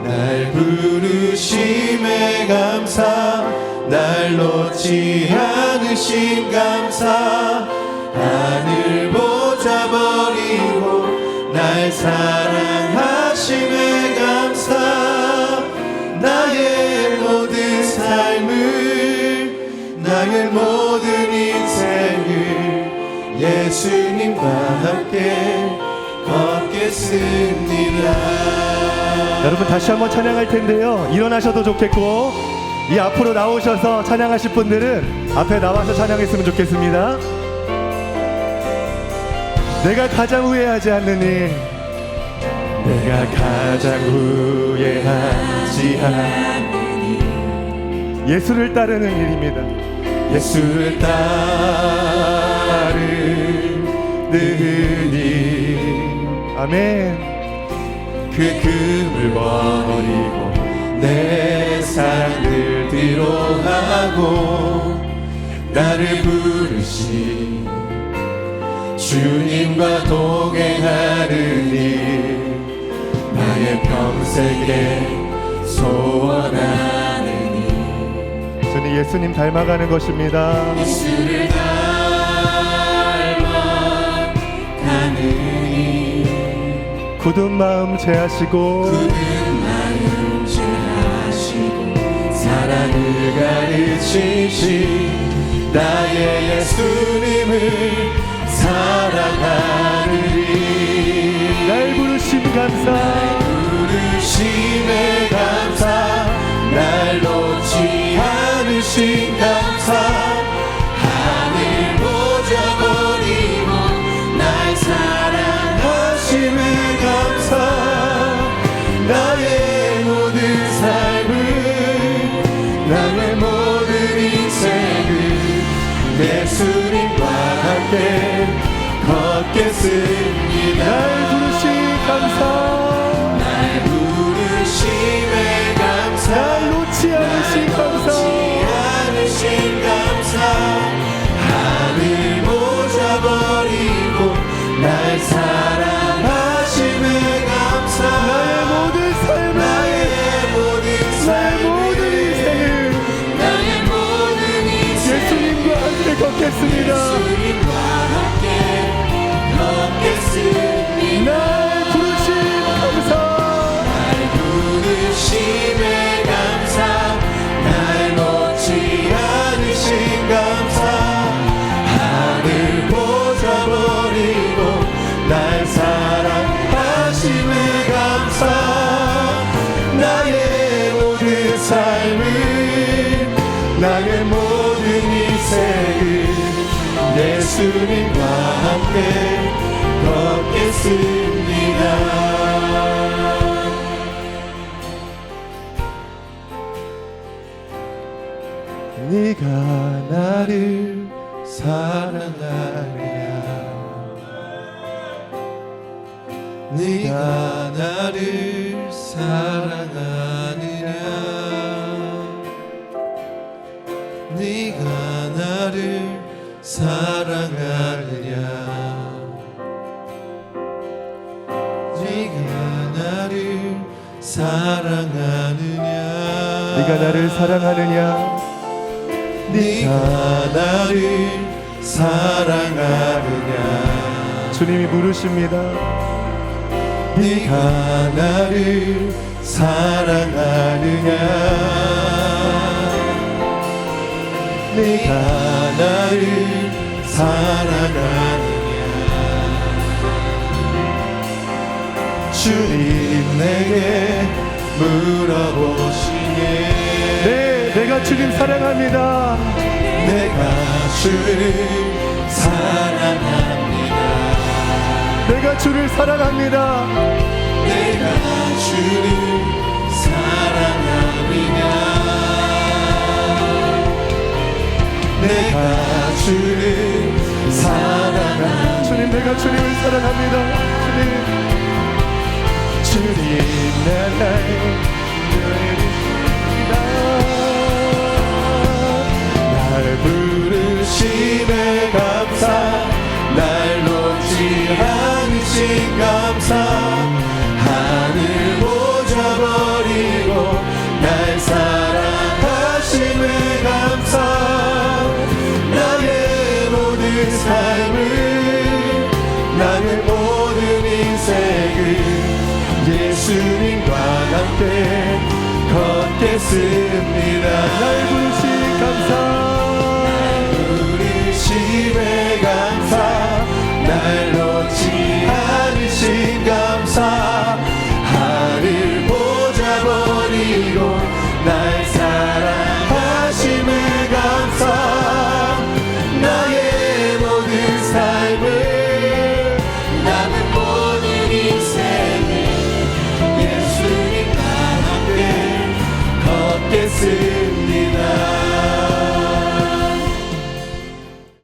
날 부르심에 감사 날 놓지 않으신 감사 하늘 보좌 버리고 날 사랑하심에 감사 나의 모든 삶을 나의 모든 인생을 예수님과 함께 걷겠습니다. 여러분 다시 한번 찬양할 텐데요, 일어나셔도 좋겠고 이 앞으로 나오셔서 찬양하실 분들은 앞에 나와서 찬양했으면 좋겠습니다. 내가 가장 후회하지 않느니 내가 가장 후회하지 않느니 예수를 따르는 일입니다. 예수를 따르느니 아멘. 그 금을 버리고 내 사랑을 뒤로 하고 나를 부르신 주님과 동행하느니 나의 평생에 소원하느니 저는 예수님 닮아가는 것입니다. 예수를 닮아가느니 굳은 마음 제하시고 굳은 마음 제하시고 사랑을 가르치신 나의 예수님을 사랑하느니 날 부르심 감사 부르심에 감사 날 놓지 않으신 감사 하늘 보좌 버리고 날 사랑하심에 감사 나의 모든 삶을 삶을 나의 모든 인생을 예수님과 함께 걷겠습니다. 네가 나를 사랑하느냐 네가 나를 사랑하느냐 네가 나를 사랑하느냐 네가 나를 사랑하느냐 네가 나를 사랑하느냐 네가 나를 사랑하느냐 주님이 물으십니다. 네가 나를 사랑하느냐 네가 나를 사랑하느냐 주님 내게 물어보시네 네, 내가 주님 사랑합니다. 내가 주를 사랑합니다 내가 주를 사랑합니다. 내가 주를 사랑하느냐 내가 주를 사랑하느냐 주님, 내가 주님을 사랑합니다. 주님 나를 날 부르심에 감사 날 놓지 않으신 감사 하늘 보좌 버리고 날 사랑하심에 감사 나의 모든 삶을 나의 모든 인생을 예수님과 함께 걷겠습니다. 날 부르신 감사, 부르심에 감사 날 놓지 않으신 감사 하늘 보좌 버리고 날 사랑하심을 감사 나의 모든 삶을 나는 모든 인생을 예수님과 함께 걷겠습니다.